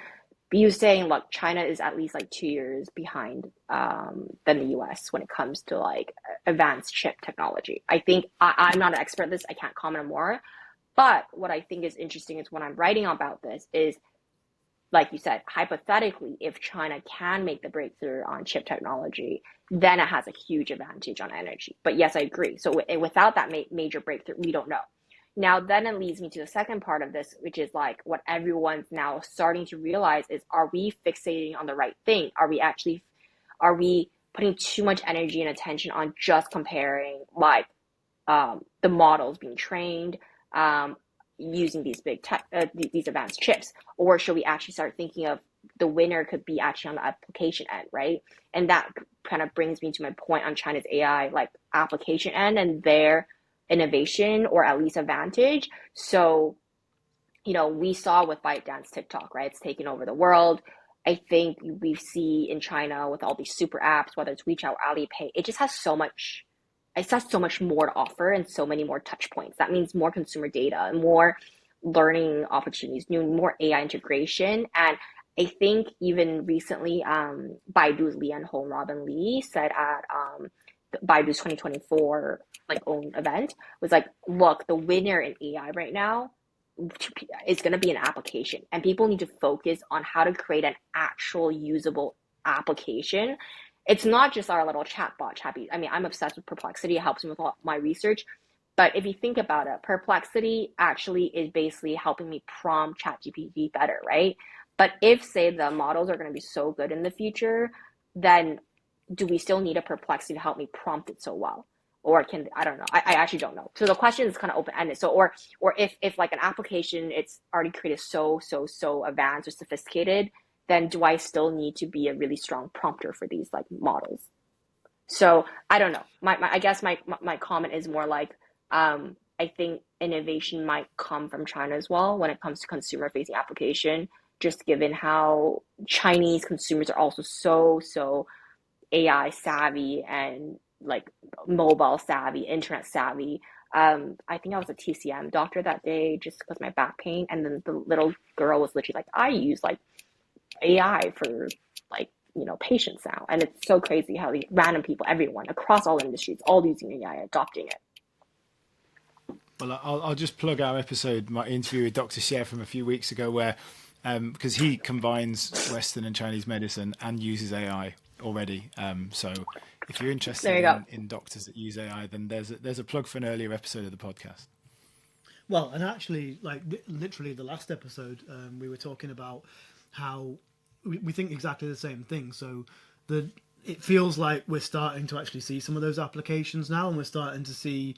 he was saying, look, China is at least like 2 years behind than the US when it comes to like advanced chip technology. I think I'm not an expert at this. I can't comment on more. But what I think is interesting is when I'm writing about this is, like you said, hypothetically, if China can make the breakthrough on chip technology, then it has a huge advantage on energy. But yes, I agree. So without that major breakthrough, we don't know. Now, then it leads me to the second part of this, which is like what everyone's now starting to realize is, are we fixating on the right thing? Are we putting too much energy and attention on just comparing like the models being trained, using these big tech, these advanced chips, or should we actually start thinking of the winner could be actually on the application end, right? And that kind of brings me to my point on China's AI like application end and their innovation or at least advantage. So, we saw with ByteDance TikTok, right? It's taken over the world. I think we see in China with all these super apps, whether it's WeChat or Alipay, it has so much more to offer and so many more touch points. That means more consumer data, more learning opportunities, more AI integration. And I think even recently, Baidu's Lian Hong Robin Li said at Baidu's 2024 own event was like, look, the winner in AI right now is going to be an application, and people need to focus on how to create an actual usable application. It's not just our little chatbot, Chappy. I mean, I'm obsessed with Perplexity. It helps me with all my research. But if you think about it, perplexity actually is basically helping me prompt ChatGPT better, right? But if, say, the models are going to be so good in the future, then do we still need a perplexity to help me prompt it so well? Or can, I don't know. I actually don't know. So the question is kind of open-ended. So, or if like an application, it's already created so advanced or sophisticated, then do I still need to be a really strong prompter for these like models? So I don't know. I guess my comment is more like, I think innovation might come from China as well when it comes to consumer facing application, just given how Chinese consumers are also so AI savvy and like mobile savvy, internet savvy. I think I was a TCM doctor that day just because of my back pain, and then the little girl was literally like, I use like AI for like, patients now. And it's so crazy how the random people, everyone across all industries, all using AI, adopting it.
Well, I'll just plug our episode, my interview with Dr. Xie from a few weeks ago, where because he combines Western and Chinese medicine and uses AI already. So if you're interested in doctors that use AI, then there's a plug for an earlier episode of the podcast.
Well, and actually, like literally the last episode, we were talking about how we think exactly the same thing. So it feels like we're starting to actually see some of those applications now, and we're starting to see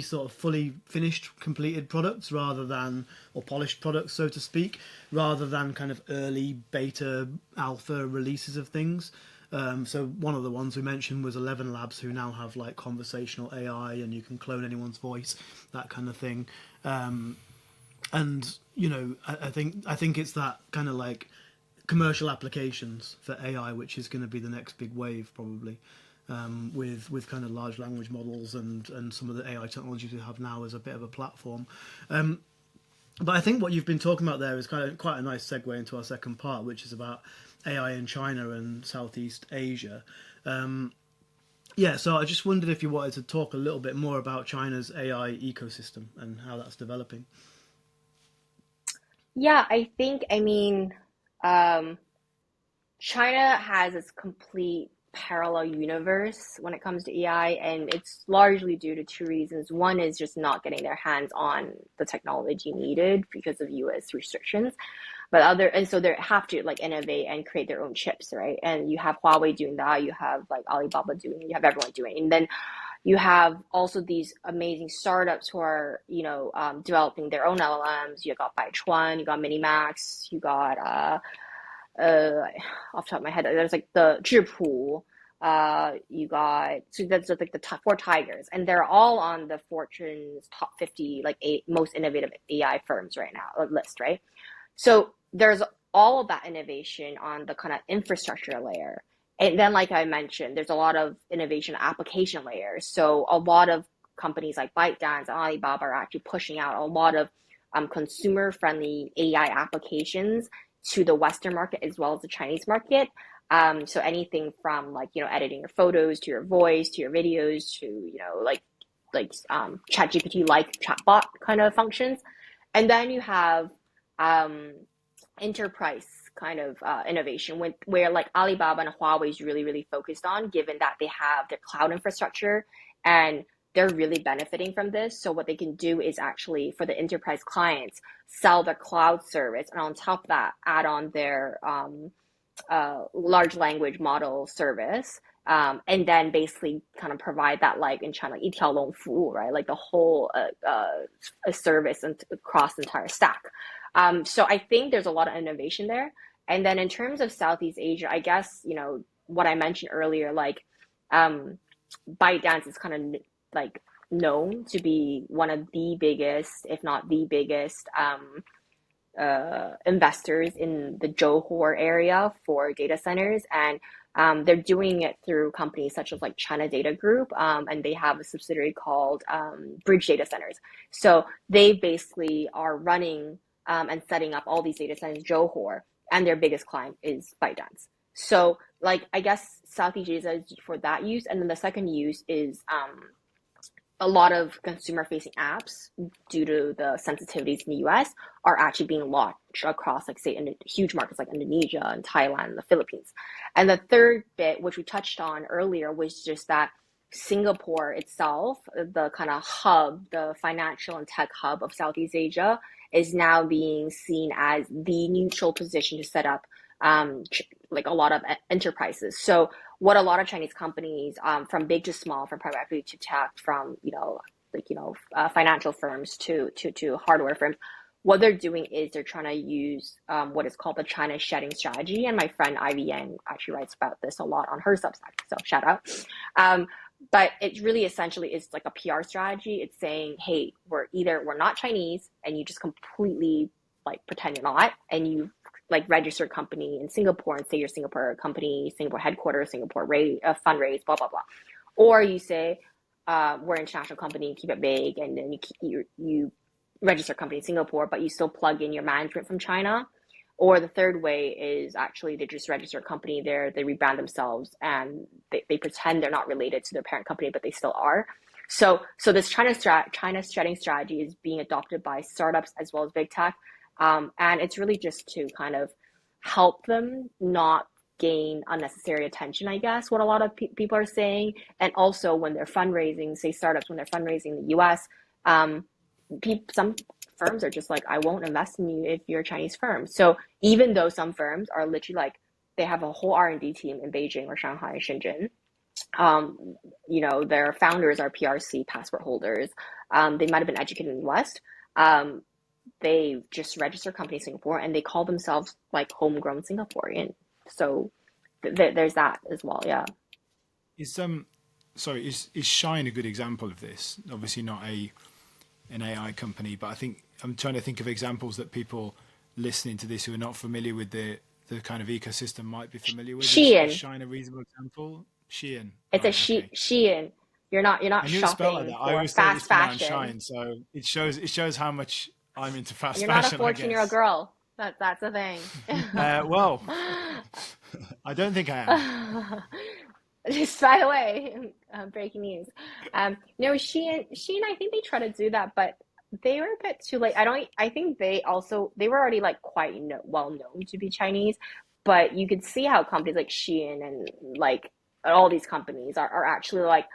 sort of fully finished, completed products or polished products, so to speak, rather than kind of early beta, alpha releases of things. So one of the ones we mentioned was 11 Labs, who now have like conversational AI, and you can clone anyone's voice, that kind of thing. And I think it's that kind of like commercial applications for AI, which is going to be the next big wave probably. With kind of large language models and some of the AI technologies we have now as a bit of a platform. But I think what you've been talking about there is kind of quite a nice segue into our second part, which is about AI in China and Southeast Asia. So I just wondered if you wanted to talk a little bit more about China's AI ecosystem and how that's developing.
Yeah, China has its complete parallel universe when it comes to AI, and it's largely due to two reasons. One is just not getting their hands on the technology needed because of US restrictions. And so they have to like innovate and create their own chips, right? And you have Huawei doing that, you have like Alibaba doing it, you have everyone doing it. And then you have also these amazing startups who are, developing their own LLMs. You got Baichuan, you got Minimax, you got off the top of my head, there's like the Zhipu, so that's like the top four tigers, and they're all on the Fortune's top 50 like most innovative AI firms right now list, right? So there's all of that innovation on the kind of infrastructure layer. And then, like I mentioned, there's a lot of innovation application layers. So a lot of companies like ByteDance and Alibaba are actually pushing out a lot of consumer-friendly AI applications to the Western market as well as the Chinese market. So anything from like, editing your photos to your voice to your videos to, like ChatGPT like chatbot kind of functions. And then you have enterprise kind of innovation where like Alibaba and Huawei is really focused on, given that they have their cloud infrastructure and they're really benefiting from this. So what they can do is actually, for the enterprise clients, sell their cloud service, and on top of that, add on their large language model service, and then basically kind of provide that, like in China, 一条龙服务, right? Like the whole service across the entire stack. So I think there's a lot of innovation there. And then in terms of Southeast Asia, I guess, what I mentioned earlier, like ByteDance is kind of like known to be one of the biggest, if not the biggest, investors in the Johor area for data centers, and they're doing it through companies such as like China Data Group, and they have a subsidiary called Bridge Data Centers. So they basically are running and setting up all these data centers in Johor, and their biggest client is ByteDance. So like I guess Southeast Asia is for that use, and then the second use is a lot of consumer-facing apps, due to the sensitivities in the US, are actually being launched across, like, say, in huge markets like Indonesia and Thailand and the Philippines. And the third bit, which we touched on earlier, was just that Singapore itself, the kind of hub, the financial and tech hub of Southeast Asia, is now being seen as the neutral position to set up like a lot of enterprises. So what a lot of Chinese companies, from big to small, from private equity to tech, from financial firms to hardware firms, what they're doing is they're trying to use what is called the China shedding strategy. And my friend Ivy Yang actually writes about this a lot on her Substack. So shout out. But it really essentially is like a PR strategy. It's saying, hey, we're not Chinese, and you just completely like pretend you're not, and you like register a company in Singapore and say you're Singapore company, Singapore headquarters, Singapore fundraise, blah blah blah. Or you say we're an international company, keep it vague, and then you register a company in Singapore, but you still plug in your management from China. Or the third way is actually they just register a company there, they rebrand themselves, and they pretend they're not related to their parent company, but they still are. So this China shedding strategy is being adopted by startups as well as big tech, and it's really just to kind of help them not gain unnecessary attention, I guess, what a lot of people are saying. And also when they're fundraising, say startups, when they're fundraising in the US, some firms are just like, I won't invest in you if you're a Chinese firm. So even though some firms are literally like, they have a whole R&D team in Beijing or Shanghai, Shenzhen, their founders are PRC passport holders. They might have been educated in the West. They just register company in Singapore and they call themselves like homegrown Singaporean. So there's that as well. Yeah.
Is Shine a good example of this? Obviously not an AI company, but I think I'm trying to think of examples that people listening to this who are not familiar with the kind of ecosystem might be familiar with.
Shein.
Is Shine a reasonable example? Shein.
It's right, okay. Shein. You're not
I knew
shopping
like that.
for
I always
fast fashion.
Shine, so it shows how much I'm into fast
You're
fashion.
You're not a 14-year-old girl. That's the thing.
Well, I don't think I am.
Just by the way, breaking news. No, Shein, I think they try to do that, but they were a bit too late. I think they were already like quite well known to be Chinese, but you could see how companies like Shein and like all these companies are actually like,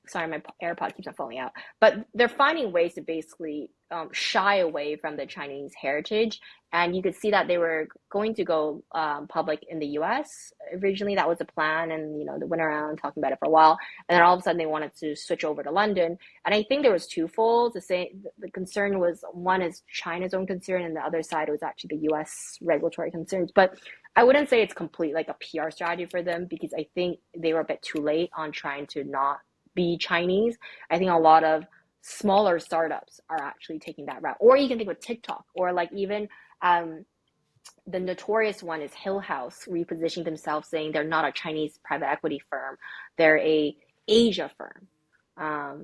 sorry, my AirPod keeps on falling out, but they're finding ways to basically shy away from the Chinese heritage. And you could see that they were going to go public in the US. Originally, that was the plan. And, they went around talking about it for a while. And then all of a sudden they wanted to switch over to London. And I think there was twofold. The concern was, one is China's own concern, and the other side was actually the US regulatory concerns. But I wouldn't say it's complete like a PR strategy for them, because I think they were a bit too late on trying to not be Chinese. I think a lot of smaller startups are actually taking that route. Or you can think with TikTok, or like even the notorious one is Hill House repositioning themselves, saying they're not a Chinese private equity firm, they're a Asia firm.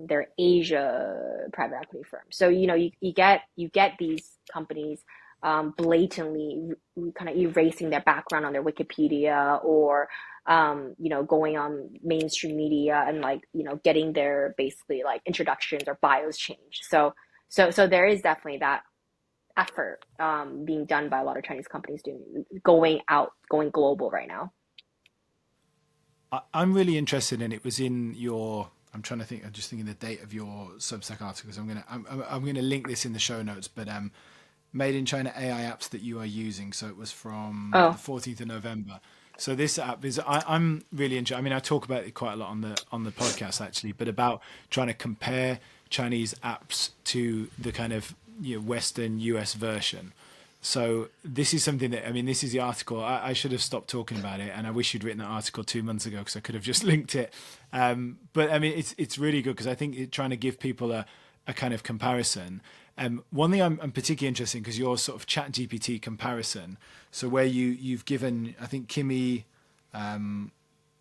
They're Asia private equity firm. So you get these companies blatantly kind of erasing their background on their Wikipedia, or going on mainstream media and getting their basically like introductions or bios changed. So there is definitely that effort being done by a lot of Chinese companies going global right now.
I'm really interested in it. Was in your. I'm trying to think. I'm just thinking the date of your Substack articles. I'm gonna link this in the show notes. But made in China AI apps that you are using. So it was from the 14th of November. So this app is, I'm really enjoying. I mean, I talk about it quite a lot on the podcast actually, but about trying to compare Chinese apps to the kind of Western US version. So this is something that, I mean, this is the article. I should have stopped talking about it, and I wish you'd written that article 2 months ago, because I could have just linked it. But I mean, it's really good, because I think trying to give people a kind of comparison. One thing I'm particularly interested in, because your sort of chat GPT comparison, so where you've given, I think Kimmy, and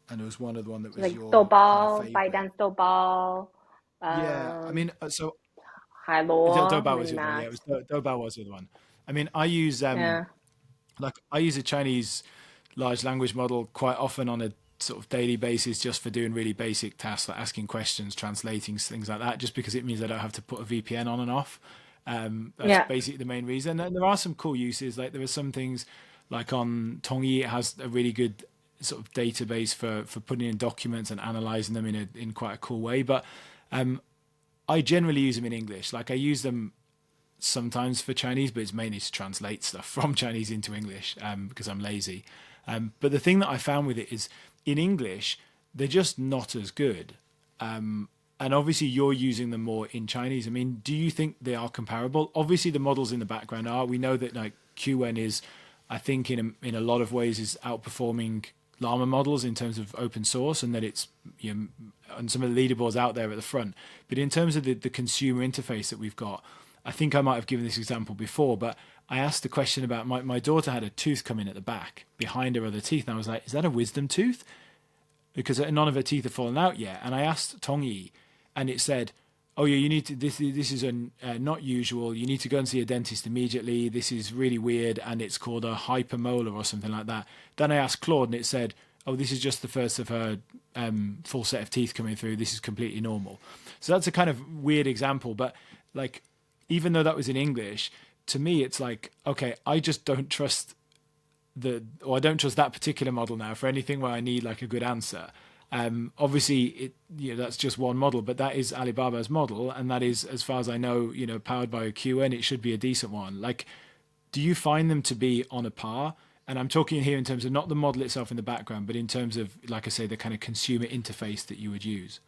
there was one other one that was like your
Doubao, ByteDance Doubao.
Yeah, I mean, so
Doubao
was the other one. Yeah, it was Doubao was the other one. I mean, I use I use a Chinese large language model quite often on a sort of daily basis, just for doing really basic tasks like asking questions, translating, things like that, just because it means I don't have to put a VPN on and off. That's basically the main reason. And there are some cool uses. Like there are some things like on Tongyi, it has a really good sort of database for putting in documents and analyzing them in quite a cool way. But I generally use them in English. Like, I use them sometimes for Chinese, but it's mainly to translate stuff from Chinese into English because I'm lazy. But the thing that I found with it is, in English, they're just not as good. And obviously you're using them more in Chinese. I mean, do you think they are comparable? Obviously the models in the background are. We know that like QN is, I think in a lot of ways is outperforming Llama models in terms of open source, and that it's, you know, on some of the leaderboards out there at the front. But in terms of the consumer interface that we've got, I think I might have given this example before, but I asked the question about my daughter had a tooth come in at the back behind her other teeth. And I was like, is that a wisdom tooth? Because none of her teeth have fallen out yet. And I asked Tongyi, and it said, oh yeah, you need to, this is not usual. You need to go and see a dentist immediately. This is really weird. And it's called a hypermolar or something like that. Then I asked Claude, and it said, oh, this is just the first of her full set of teeth coming through. This is completely normal. So that's a kind of weird example. But like, even though that was in English, to me, it's like, okay, I just don't trust I don't trust that particular model now for anything where I need like a good answer. Obviously, that's just one model, but that is Alibaba's model, and that is, as far as I know, powered by a QN. It should be a decent one. Like, do you find them to be on a par? And I'm talking here in terms of not the model itself in the background, but in terms of, like I say, the kind of consumer interface that you would use.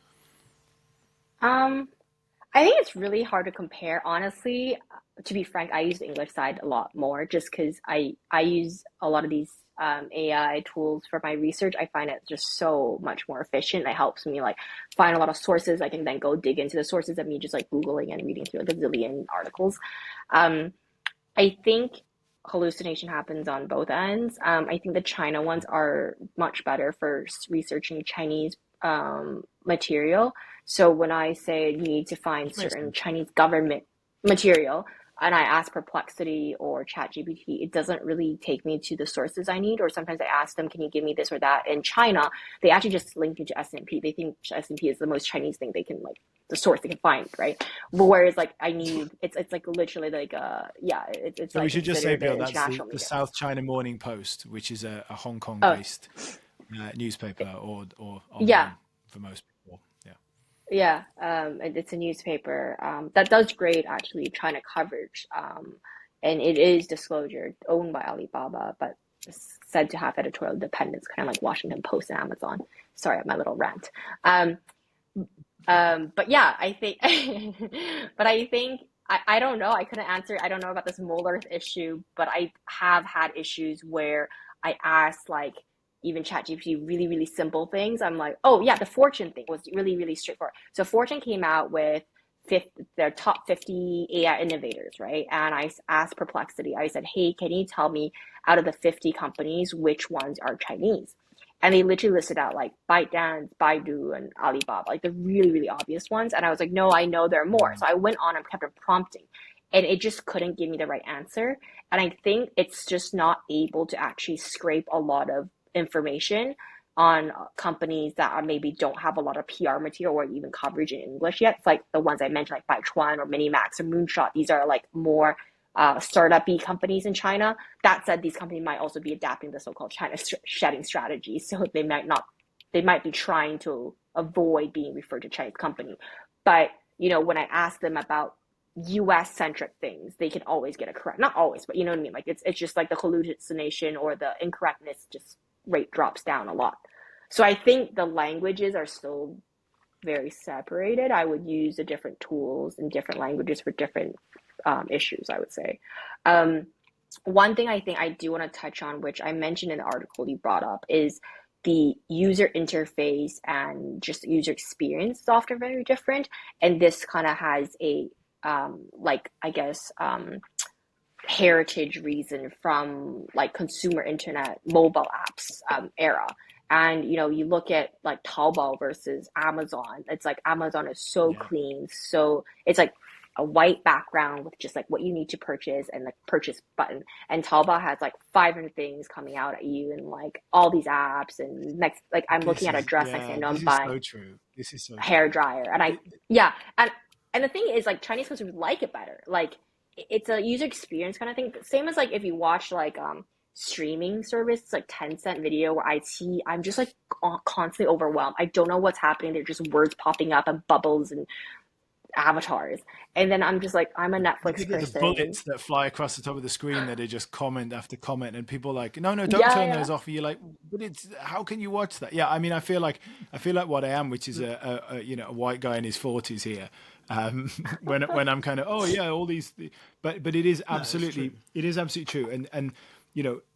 I think it's really hard to compare. Honestly, to be frank, I use the English side a lot more just because I use a lot of these AI tools for my research. I find it just so much more efficient. It helps me like find a lot of sources. I can then go dig into the sources of me just like Googling and reading through like a zillion articles. I think hallucination happens on both ends. I think the China ones are much better for researching Chinese material. So when I say you need to find certain Chinese government material, and I ask Perplexity or ChatGPT, it doesn't really take me to the sources I need. Or sometimes I ask them, can you give me this or that? In China, they actually just link into S&P. They think S&P is the most Chinese thing they can, like, the source they can find, right? But whereas, like, I need, it's like literally like, it's
so
like
we should just say, Bill, that's the
media.
South China Morning Post, which is a Hong Kong-based newspaper or online for most people.
Yeah, and it's a newspaper that does great actually China coverage, and it is disclosure owned by Alibaba, but said to have editorial independence, kind of like Washington Post and Amazon. Sorry, my little rant. But yeah, I think, I don't know. I couldn't answer. I don't know about this molar issue, but I have had issues where I asked like, even ChatGPT, really, really simple things. I'm like, oh yeah, the Fortune thing was really, really straightforward. So Fortune came out with their top 50 AI innovators, right? And I asked Perplexity, I said, hey, can you tell me out of the 50 companies, which ones are Chinese? And they literally listed out like ByteDance, Baidu, and Alibaba, like the really, really obvious ones. And I was like, no, I know there are more. So I went on and kept on prompting, and it just couldn't give me the right answer. And I think it's just not able to actually scrape a lot of information on companies that are maybe don't have a lot of PR material or even coverage in English yet. It's like the ones I mentioned, like Baichuan or Minimax or Moonshot. These are like more startup-y companies in China. That said, these companies might also be adapting the so-called China shedding strategy. So they might be trying to avoid being referred to Chinese company. But, when I ask them about US-centric things, they can always get it correct. Not always, but you know what I mean? Like it's just like the hallucination or the incorrectness just rate drops down a lot. So I think the languages are still very separated. I would use the different tools and different languages for different issues, I would say. One thing I think I do want to touch on, which I mentioned in the article you brought up, is the user interface and just user experience is often very different. And this kind of has a, heritage reason from like consumer internet mobile apps era. And you look at like Taobao versus Amazon. It's like Amazon is so clean, so it's like a white background with just like what you need to purchase and the purchase button. And Taobao has like 500 things coming out at you and like all these apps. And next, like I'm looking at a dress, I know I'm buying.
So true. This is so
hair
true.
dryer, and and the thing is, like, Chinese consumers like it better. Like, it's a user experience kind of thing. Same as like if you watch like streaming service, it's like Tencent Video, where I'm just like constantly overwhelmed. I don't know what's happening. There's just words popping up and bubbles and avatars. And then I'm just like, I'm a
You
Netflix
could get the
person.
bullets that fly across the top of the screen that are just comment after comment, and people are like, no, don't
Yeah,
turn
yeah.
those off. And you're like, but it's how can you watch that? Yeah, I mean, I feel like what I am, which is a a white guy in his 40s here. When I'm kind of all these, but it is absolutely true, and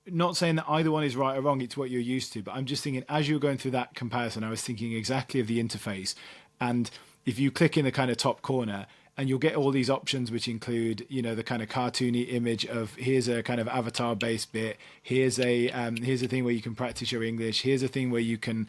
not saying that either one is right or wrong. It's what you're used to, but I'm just thinking as you were going through that comparison, I was thinking exactly of the interface, and if you click in the kind of top corner, and you'll get all these options, which include, the kind of cartoony image of here's a kind of avatar based bit. Here's a thing where you can practice your English. Here's a thing where you can,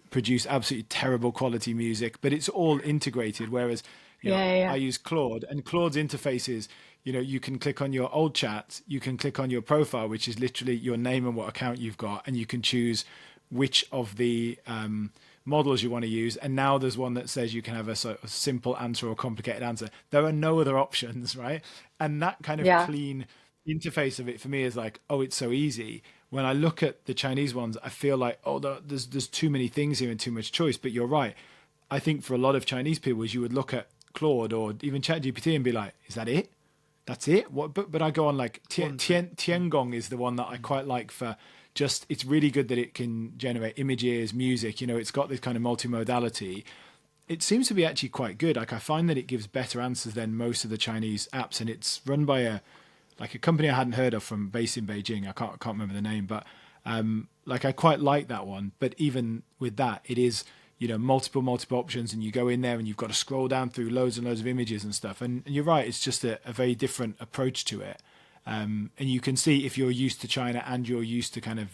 produce absolutely terrible quality music, but it's all integrated. Whereas,
Yeah.
I use Claude, and Claude's interfaces, you can click on your old chat, you can click on your profile, which is literally your name and what account you've got, and you can choose which of the models you want to use. And now there's one that says you can have a sort of simple answer or complicated answer. There are no other options, right? And that kind of
Yeah.
clean interface of it for me is like, oh, it's so easy. When I look at the Chinese ones, I feel like, oh, there's too many things here and too much choice. But you're right. I think for a lot of Chinese people, you would look at Claude or even ChatGPT and be like, is that it? That's it? What? But I go on like Tiangong is the one that I quite like for just, it's really good that it can generate images, music, it's got this kind of multimodality. It seems to be actually quite good. Like I find that it gives better answers than most of the Chinese apps, and it's run by a company I hadn't heard of from based in Beijing. I can't remember the name, but I quite like that one. But even with that, it is, multiple options, and you go in there and you've got to scroll down through loads and loads of images and stuff. And you're right, it's just a very different approach to it. And you can see if you're used to China and you're used to kind of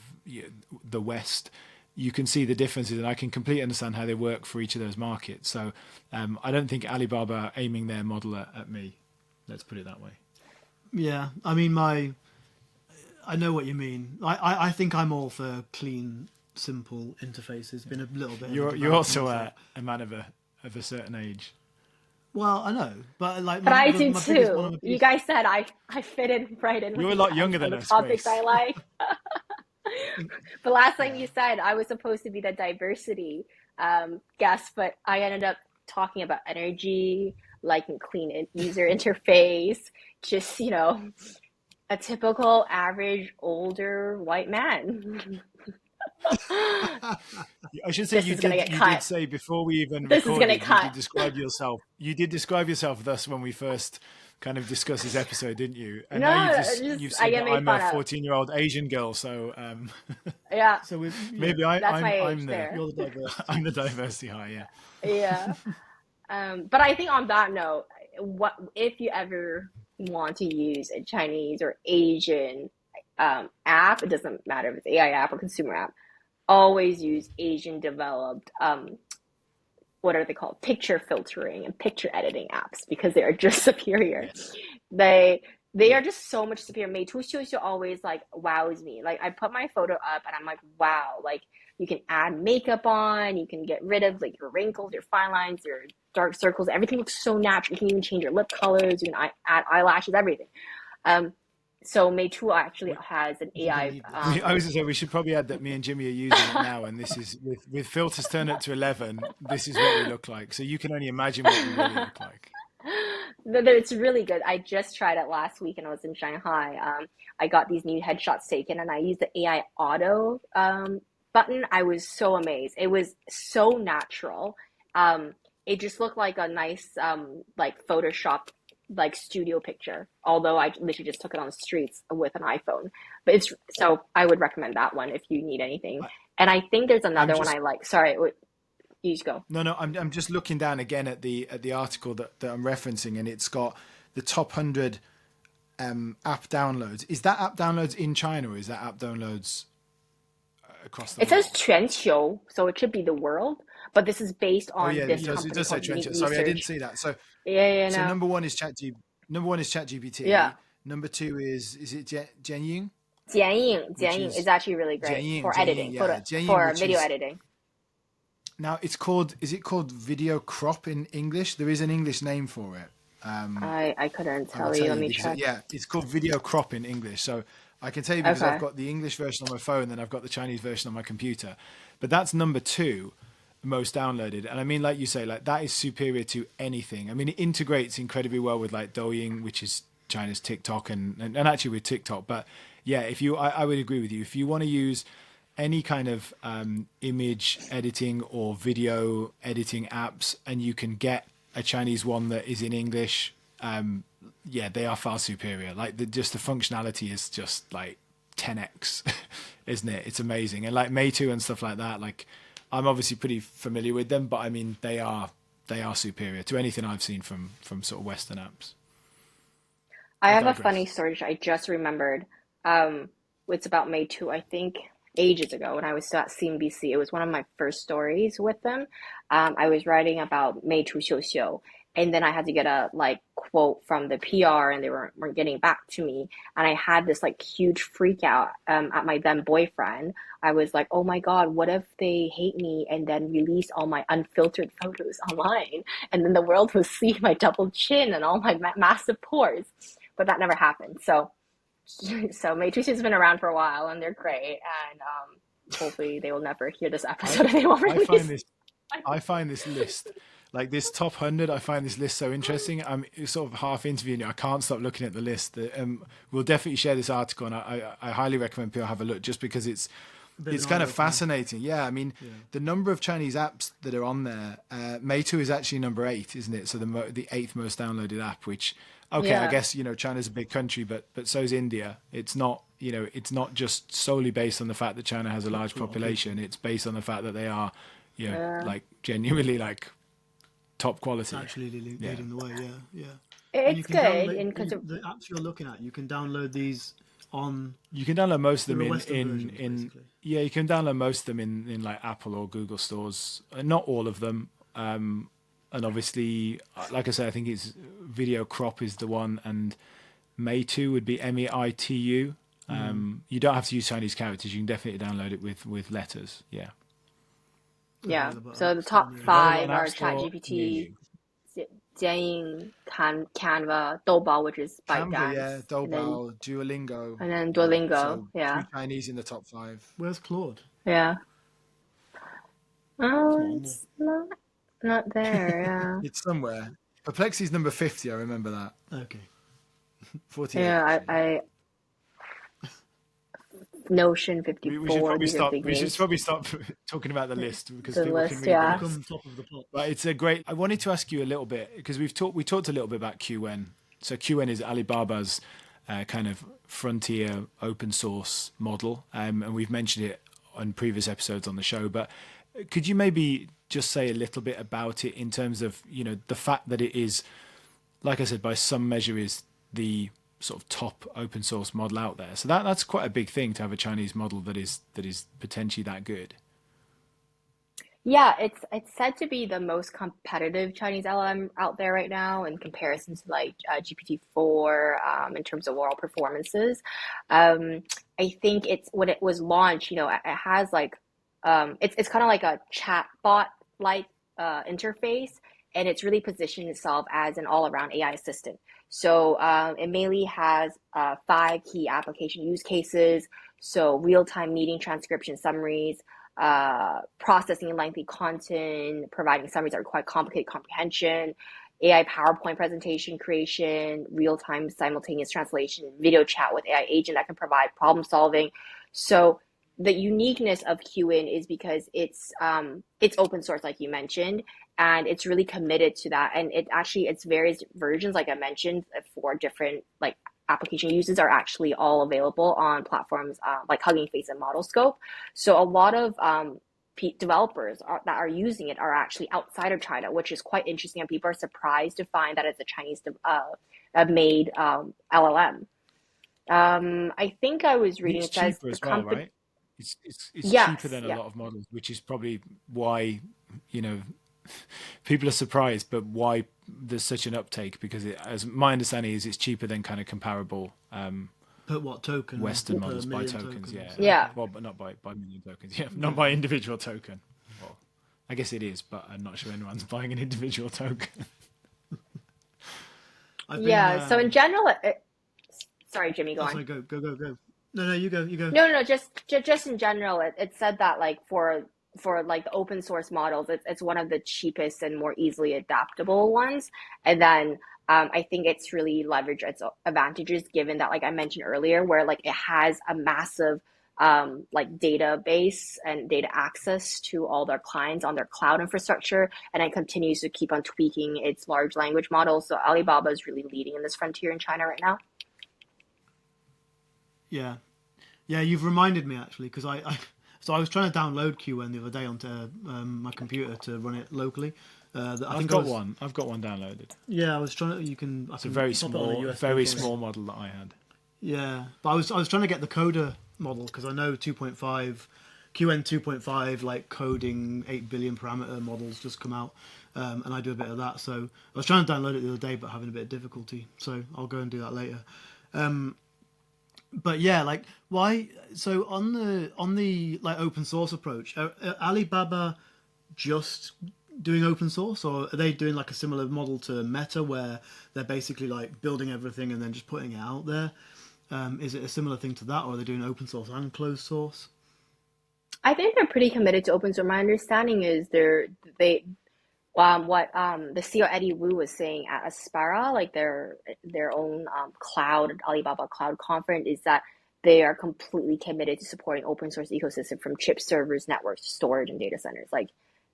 the West, you can see the differences, and I can completely understand how they work for each of those markets. So I don't think Alibaba are aiming their model at me. Let's put it that way.
Yeah, I mean, I know what you mean. I think I'm all for clean, simple interfaces. Been a little bit.
You're also a man of a certain age.
Well, I know, but
But I do too. You guys said I fit in right in.
You're a lot younger than us,
topics
Grace.
I like. But last time you said I was supposed to be the diversity guest, but I ended up talking about energy, liking clean user interface, just a typical average older white man.
I should say you did say before we even recorded, you did describe yourself. You did describe yourself thus when we first kind of discussed this episode, didn't you? And now you've said that I'm a 14-year-old Asian girl, so
yeah.
So
maybe I'm
the
I'm the diversity high, yeah.
Yeah. But I think on that note, what if you ever want to use a Chinese or Asian app, it doesn't matter if it's AI app or consumer app, always use Asian developed what are they called, picture filtering and picture editing apps, because they are just superior. They are just so much superior. 美图秀秀 always like wows me. Like I put my photo up and I'm like, wow, like you can add makeup on, you can get rid of like your wrinkles, your fine lines, your dark circles, everything looks so natural. You can even change your lip colors, you can add eyelashes, everything. So Meitu actually has an AI.
I was going to say we should probably add that me and Jimmy are using it now, and this is with filters turned up to 11. This is what we look like. So you can only imagine what we really look like.
It's really good. I just tried it last week, and I was in Shanghai. I got these new headshots taken, and I used the AI auto button. I was so amazed. It was so natural. It just looked like a nice like Photoshop like studio picture, although I literally just took it on the streets with an iPhone. But so I would recommend that one if you need anything. And I think there's another one I like. Sorry, you just go.
No, I'm just looking down again at the article that I'm referencing, and it's got the top 100 app downloads. Is that app downloads in China, or is that app downloads across the world?
It says 全球, so it should be the world. But this is based on this company.
It does say 全球. Sorry, I didn't see that. So
no.
number one is ChatGPT.
Yeah.
Number two is it Jianying?
Jianying is actually really great for editing, for video editing.
Now is it called video crop in English? There is an English name for it.
I couldn't
I will
tell you.
tell
Let
you
me
because
check.
it's called video crop in English. So I can tell you because I've
Okay.
got the English version on my phone, and I've got the Chinese version on my computer. But that's number 2 most downloaded, and I mean, like you say, like that is superior to anything. I mean, it integrates incredibly well with like Douyin, which is China's TikTok, and actually with TikTok. But yeah, if you, I would agree with you. If you want to use any kind of image editing or video editing apps, and you can get a Chinese one that is in English, yeah, they are far superior. Like just the functionality is just like 10x, isn't it? It's amazing. And like Meitu and stuff like that, like I'm obviously pretty familiar with them, but I mean they are superior to anything I've seen from sort of Western apps.
I
I
have a funny
digress.
story which I just remembered. It's about May 2, I think, ages ago when I was still at CNBC. It was one of my first stories with them. I was writing about May 2 Xiu, and then I had to get a like quote from the PR, and they weren't getting back to me. And I had this like huge freak out at my then boyfriend. I was like, oh my God, what if they hate me and then release all my unfiltered photos online? And then the world will see my double chin and all my massive pores. But that never happened. So Matrix has been around for a while and they're great. And hopefully they will never hear this
I
episode and they won't
I find
release.
this I find this list, like this top 100, I find this list so interesting. I'm sort of half interviewing you. I can't stop looking at the list. We'll definitely share this article, and I highly recommend people have a look just because it's
Bit of an
kind of
eye-opener.
fascinating. Yeah, I mean, the number of Chinese apps that are on there, Meitu is actually number 8, isn't it? So the 8th most downloaded app, which, okay, I
Yeah.
guess, China's a big country, but so is India. It's not, it's not just solely based on the fact that China has a large
a lot of
population. It's based on the fact that they are,
Yeah.
like genuinely like top
It's
quality.
actually
Yeah.
leading the way. Yeah, yeah. And you
It's
can
good.
download
And because
the apps you're looking at. You can download these on
You can download most of them
the
in
Western versions, basically.
yeah, you can download most of them in like Apple or Google stores. Not all of them. And obviously, like I said, I think it's Video Crop is the one, and Meitu would be Meitu. You don't have to use Chinese characters. You can definitely download it with letters. Yeah.
yeah.
Available at
So
App
the
Store
top
near you.
Available on
five
App
are
Store near
ChatGPT,
you.
Jianying, Canva, Doubao, which is
Canva, yeah,
ByteDance,
Doubao, Duolingo,
and then
yeah.
Duolingo.
So 2
Yeah.
Chinese in the top 5.
Where's Claude?
Yeah.
Come
Oh,
on.
it's not there.
It's somewhere. Perplexity's number 50. I remember that.
Okay.
48
Yeah.
actually.
I Notion
We should
54.
probably
These are
stop.
big
We should
names.
probably stop talking about the list because
The
people can
list,
read the
yeah.
list.
Become top of the pot.
But it's a great. I wanted to ask you a little bit because we talked a little bit about QN. So QN is Alibaba's kind of frontier open source model, and we've mentioned it on previous episodes on the show. But could you maybe just say a little bit about it in terms of the fact that it is, like I said, by some measure is the sort of top open source model out there. So that's quite a big thing to have a Chinese model that is potentially that good.
Yeah, it's said to be the most competitive Chinese LLM out there right now in comparison to like GPT-4 in terms of overall performances. I think it's when it was launched, it has like it's kind of like a chatbot like interface, and it's really positioned itself as an all-around AI assistant. So it mainly has 5 key application use cases. So real-time meeting transcription summaries, processing lengthy content, providing summaries that require complicated comprehension, AI PowerPoint presentation creation, real-time simultaneous translation, video chat with AI agent that can provide problem solving. So the uniqueness of QN is because it's open source, like you mentioned, and it's really committed to that. And it's various versions, like I mentioned, for different like application uses are actually all available on platforms like Hugging Face and ModelScope. So a lot of developers that are using it are actually outside of China, which is quite interesting, and people are surprised to find that it's a Chinese made LLM. I think I was
And
reading
it's
it says
cheaper
the
as well,
company.
right? It's cheaper
Yes,
than a
yeah.
lot of models, which is probably why you know people are surprised, but why there's such an uptake because as my understanding is it's cheaper than kind of comparable
Per what token?
Western
Per
models by
million
tokens. Yeah,
Yeah.
Okay.
well, but not by million tokens. Yeah, not by individual token. Well, I guess it is, but I'm not sure anyone's buying an individual token.
I've been.
Yeah. So in general, sorry, Jimmy, go
Oh,
on.
sorry, go. No, you go. You go.
No, just in general, it said that like for like the open source models, it's one of the cheapest and more easily adaptable ones. And then I think it's really leveraged its advantages, given that, like I mentioned earlier, where like it has a massive like database and data access to all their clients on their cloud infrastructure, and it continues to keep on tweaking its large language models. So Alibaba is really leading in this frontier in China right now.
Yeah, yeah. You've reminded me actually because so I was trying to download QN the other day onto my computer to run it locally.
I've got one downloaded.
Yeah, I was trying to.
It's a very
USB
small model that I had.
Yeah, but I was trying to get the coder model because I know 2.5 QN 2.5 like coding 8 billion parameter models just come out, and I do a bit of that. So I was trying to download it the other day, but having a bit of difficulty. So I'll go and do that later. But yeah, like why? So on the like open source approach, are Alibaba just doing open source, or are they doing like a similar model to Meta where they're basically like building everything and then just putting it out there? Is it a similar thing to that, or are they doing open source and closed source?
I think they're pretty committed to open source. My understanding is what the CEO Eddie Wu was saying at Aspera, like their own cloud Alibaba Cloud conference, is that they are completely committed to supporting open source ecosystem from chip servers, networks, storage, and data centers. Like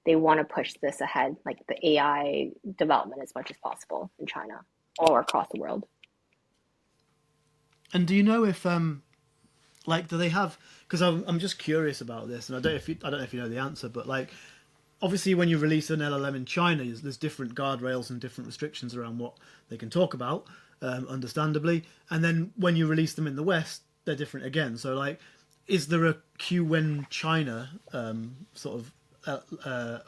they want to push this ahead, like the AI development as much as possible in China or across the world.
And do you know if like do they have? Because I'm just curious about this, and I don't know if you know the answer, but like obviously when you release an LLM in China, there's different guardrails and different restrictions around what they can talk about, understandably. And then when you release them in the West, they're different again. So like, is there a QN China sort of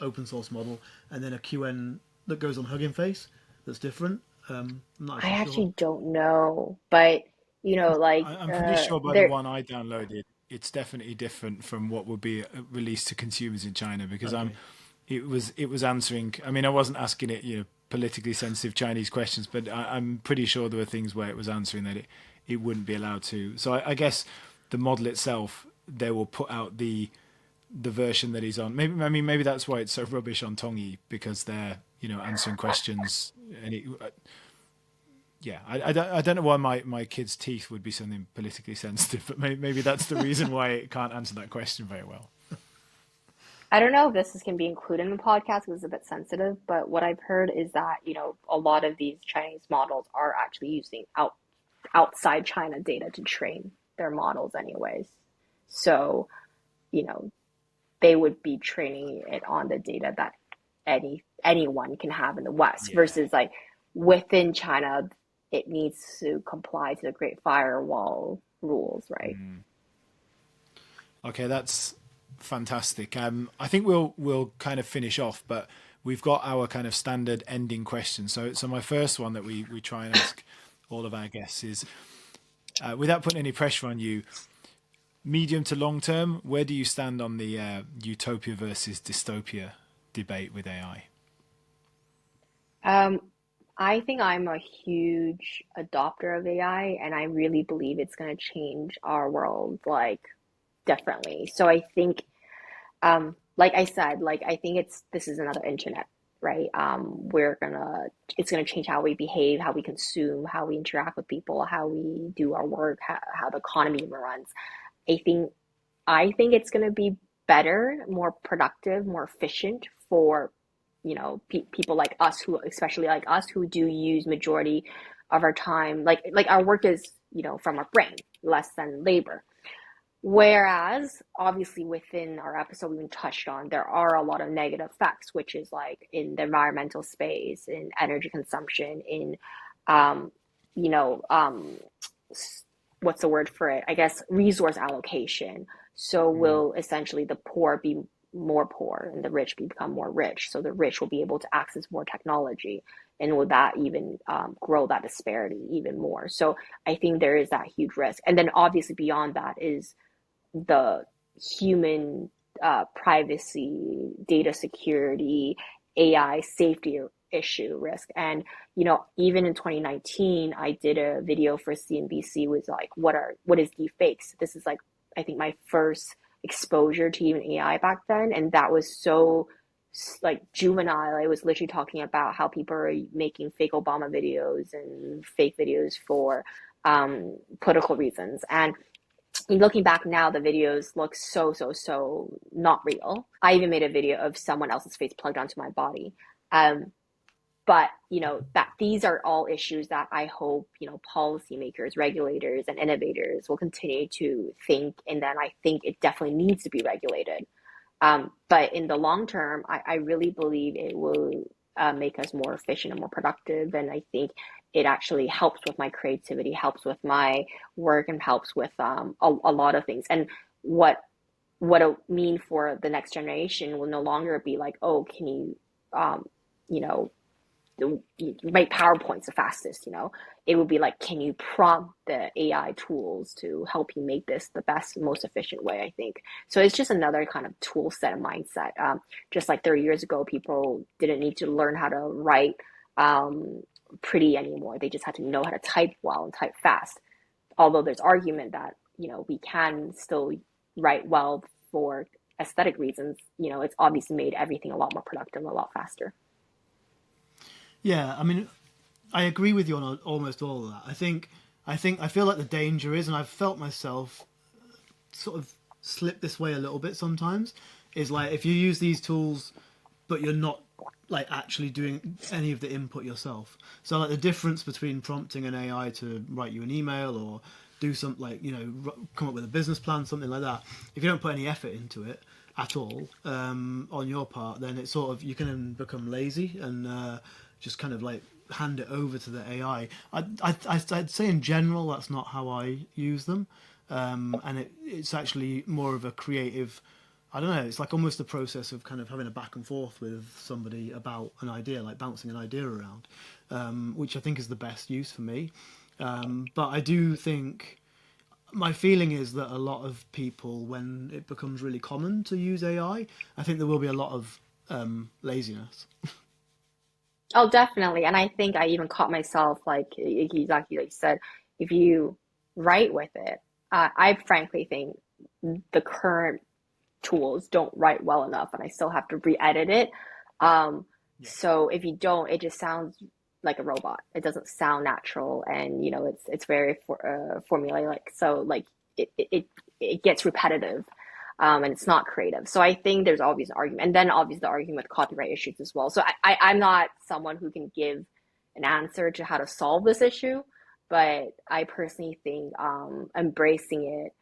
open source model, and then a QN that goes on Hugging Face that's different? I'm not
I
actually sure.
actually don't know, but like
I'm pretty sure by the one I downloaded, it's definitely different from what would be released to consumers in China because
Okay.
it was answering. I mean, I wasn't asking it, politically sensitive Chinese questions, but I'm pretty sure there were things where it was answering that it wouldn't be allowed to. So I guess the model itself, they will put out the version that he's on. Maybe that's why it's so rubbish on Tongi, because they're answering questions and I don't know why my kid's teeth would be something politically sensitive, but maybe that's the reason why it can't answer that question very well.
I don't know if this can be included in the podcast because it's a bit sensitive, but what I've heard is that, a lot of these Chinese models are actually using outside China data to train their models anyways. So, they would be training it on the data that anyone can have in the West versus like within China, it needs to comply to the Great Firewall rules, right?
Okay, that's fantastic. I think we'll kind of finish off, but we've got our kind of standard ending question. So my first one that we try and ask all of our guests is, without putting any pressure on you, medium to long term, where do you stand on the utopia versus dystopia debate with AI?
I think I'm a huge adopter of AI, and I really believe it's going to change our world like differently. So I think, like I said, like I think this is another internet, right? It's gonna change how we behave, how we consume, how we interact with people, how we do our work, how the economy runs. I think it's gonna be better, more productive, more efficient for people like us especially like us who do use majority of our time, like our work is from our brain, less than labor. Whereas obviously within our episode we even touched on, there are a lot of negative effects, which is like in the environmental space, in energy consumption, in you know what's the word for it, I guess resource allocation. So will essentially the poor be more poor and the rich become more rich, so the rich will be able to access more technology, and will that even grow that disparity even more? So I think there is that huge risk. And then obviously beyond that is the human privacy, data security, AI safety issue risk. And, even in 2019, I did a video for CNBC with like, what is deepfakes? This is like, I think my first exposure to even AI back then. And that was so like juvenile. I was literally talking about how people are making fake Obama videos and fake videos for political reasons. And looking back now, the videos look so not real. I even made a video of someone else's face plugged onto my body. But that these are all issues that I hope policymakers, regulators, and innovators will continue to think, and then I think it definitely needs to be regulated. But in the long term, I really believe it will make us more efficient and more productive, and I think it actually helps with my creativity, helps with my work, and helps with a lot of things. And what it'll mean for the next generation will no longer be like, oh, can you write PowerPoints the fastest, it would be like, can you prompt the AI tools to help you make this the best, most efficient way, I think. So it's just another kind of tool set and mindset. Just like 30 years ago, people didn't need to learn how to write pretty anymore. They just had to know how to type well and type fast. Although there's argument that, we can still write well for aesthetic reasons, it's obviously made everything a lot more productive, a lot faster.
Yeah, I mean, I agree with you on almost all of that. I feel like the danger is, and I've felt myself sort of slip this way a little bit sometimes, is like if you use these tools, but you're not like actually doing any of the input yourself. So like the difference between prompting an AI to write you an email or do something like, come up with a business plan, something like that. If you don't put any effort into it at all on your part, then it's sort of, you can become lazy and just kind of like hand it over to the AI. I'd say in general that's not how I use them, and it's actually more of a creative. I don't know. It's like almost the process of kind of having a back and forth with somebody about an idea, like bouncing an idea around, which I think is the best use for me. But I do think my feeling is that a lot of people, when it becomes really common to use AI, I think there will be a lot of laziness.
Oh, definitely. And I think I even caught myself, like exactly like you said, if you write with it, I frankly think the current tools don't write well enough, and I still have to re-edit it.
Yeah.
So if you don't, it just sounds like a robot. It doesn't sound natural, and it's very formulaic. So like it gets repetitive, and it's not creative. So I think there's always an argument, and then obviously the argument with copyright issues as well. So I'm not someone who can give an answer to how to solve this issue, but I personally think embracing it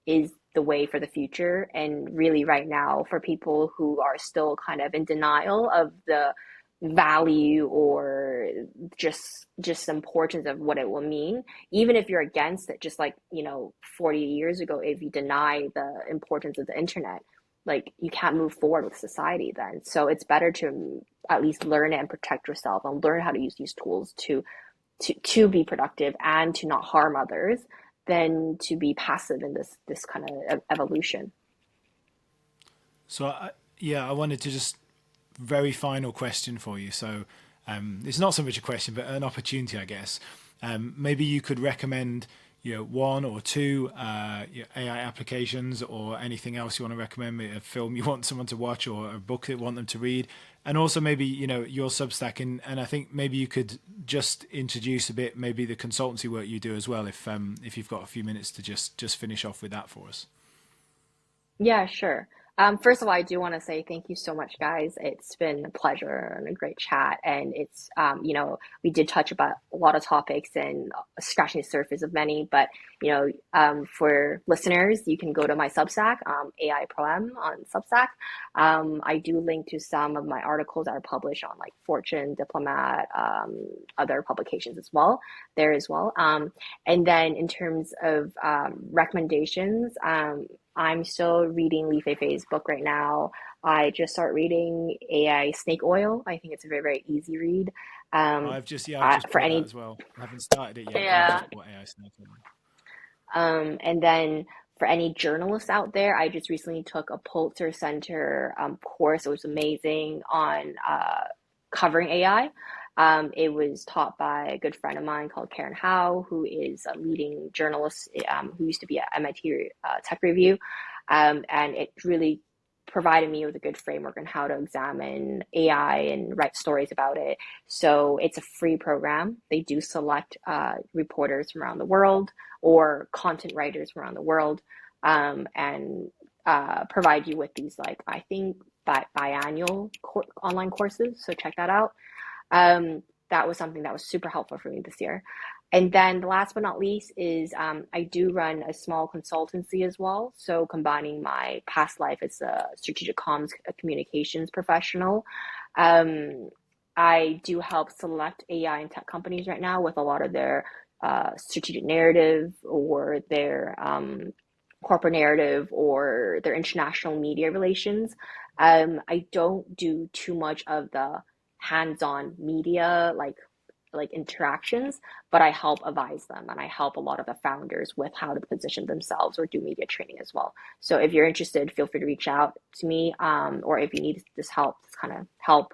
is the way for the future. And really right now, for people who are still kind of in denial of the value or just the importance of what it will mean, even if you're against it, just like 40 years ago, if you deny the importance of the internet, like you can't move forward with society then. So it's better to at least learn it and protect yourself and learn how to use these tools to be productive and to not harm others than to be passive in this kind of evolution.
So I wanted to just very final question for you. So it's not so much a question, but an opportunity, I guess. Maybe you could recommend one or two AI applications or anything else you want to recommend, maybe a film you want someone to watch or a book that you want them to read, and also maybe your Substack, and I think maybe you could just introduce a bit maybe the consultancy work you do as well, if you've got a few minutes to just finish off with that for us.
Yeah, sure. First of all, I do want to say thank you so much, guys. It's been a pleasure and a great chat. And it's, we did touch about a lot of topics and scratching the surface of many. But, for listeners, you can go to my Substack, AI Pro M on Substack. I do link to some of my articles that are published on like Fortune, Diplomat, other publications as well, there as well. And then in terms of recommendations, I'm still reading Li Feifei's book right now. I just started reading AI Snake Oil. I think it's a very, very easy read.
I've just bought that as well. I haven't started it yet.
Yeah.
But I've just bought AI Snake Oil.
And then for any journalists out there, I just recently took a Pulitzer Center course. It was amazing on covering AI. It was taught by a good friend of mine called Karen Howe, who is a leading journalist who used to be at MIT Tech Review. And it really provided me with a good framework on how to examine AI and write stories about it. So it's a free program. They do select reporters from around the world or content writers from around the world, and provide you with these, like, I think biannual online courses. So check that out. That was something that was super helpful for me this year. And then the last but not least is I do run a small consultancy as well. So combining my past life as a strategic comms communications professional, I do help select AI and tech companies right now with a lot of their strategic narrative or their corporate narrative or their international media relations. I don't do too much of the hands-on media like interactions, but I help advise them and I help a lot of the founders with how to position themselves or do media training as well. So if you're interested, feel free to reach out to me, or if you need this help, this kind of help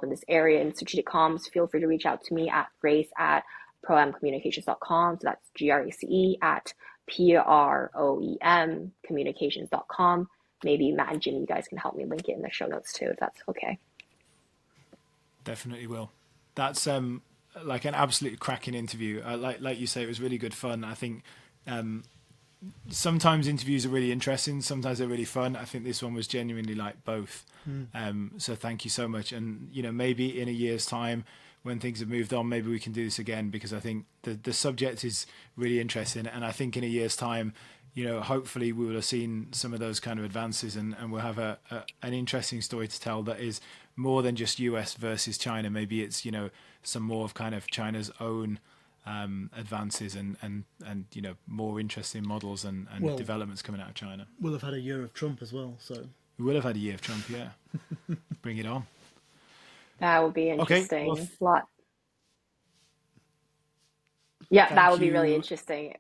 in this area in strategic comms, feel free to reach out to me at grace@proemcommunications.com. So that's GRACE at PROEM communications.com. Maybe Matt and Jimmy, you guys can help me link it in the show notes too, if that's okay.
Definitely will. That's like an absolutely cracking interview. Like you say, it was really good fun. I think sometimes interviews are really interesting, sometimes they're really fun. I think this one was genuinely like both. So thank you so much. And maybe in a year's time, when things have moved on, maybe we can do this again, because I think the subject is really interesting. And I think in a year's time, hopefully we will have seen some of those kind of advances, and we'll have an interesting story to tell that is more than just US versus China. Maybe it's, some more of kind of China's own advances and more interesting models and developments coming out of China.
We'll have had a year of Trump as well, so.
We will have had a year of Trump, yeah. Bring it on.
That would be interesting.
Okay,
That would be really interesting.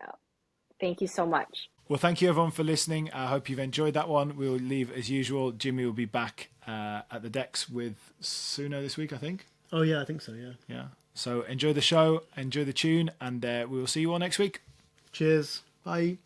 Thank you so much.
Well, thank you everyone for listening. I hope you've enjoyed that one. We'll leave as usual. Jimmy will be back at the decks with Suno this week, I think.
Oh yeah, I think so, yeah.
Yeah. So enjoy the show, enjoy the tune, and we will see you all next week.
Cheers. Bye.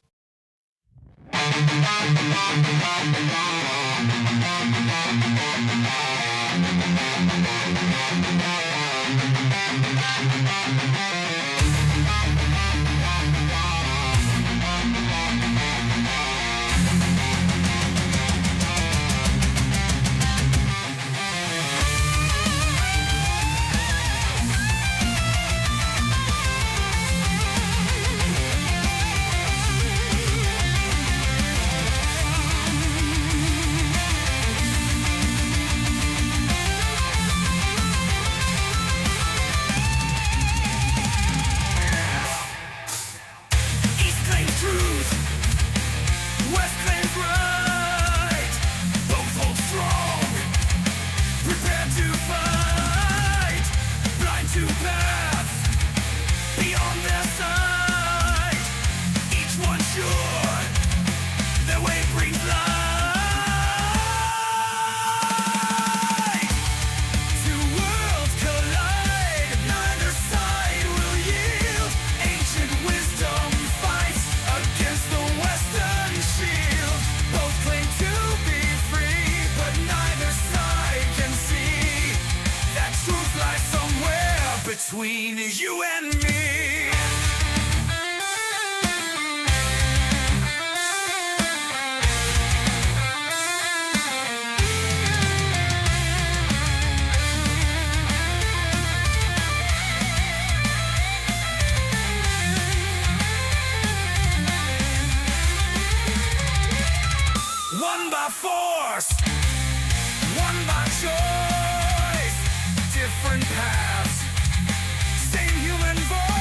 Between you and me. One by force, one by choice, different paths, same human voice.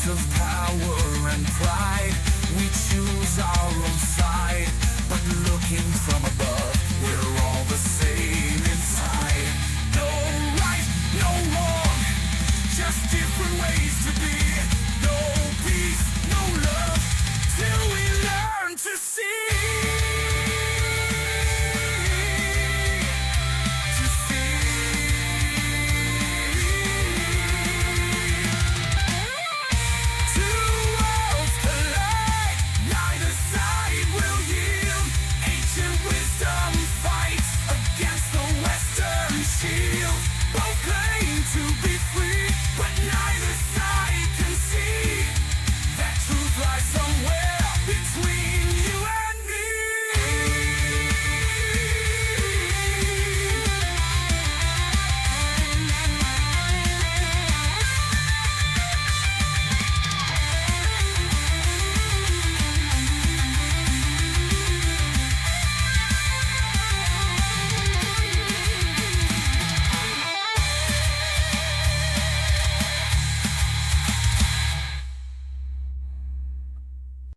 of power and pride, we choose our own side. But looking from above, we're all the same inside. No right, no wrong, just different ways to be.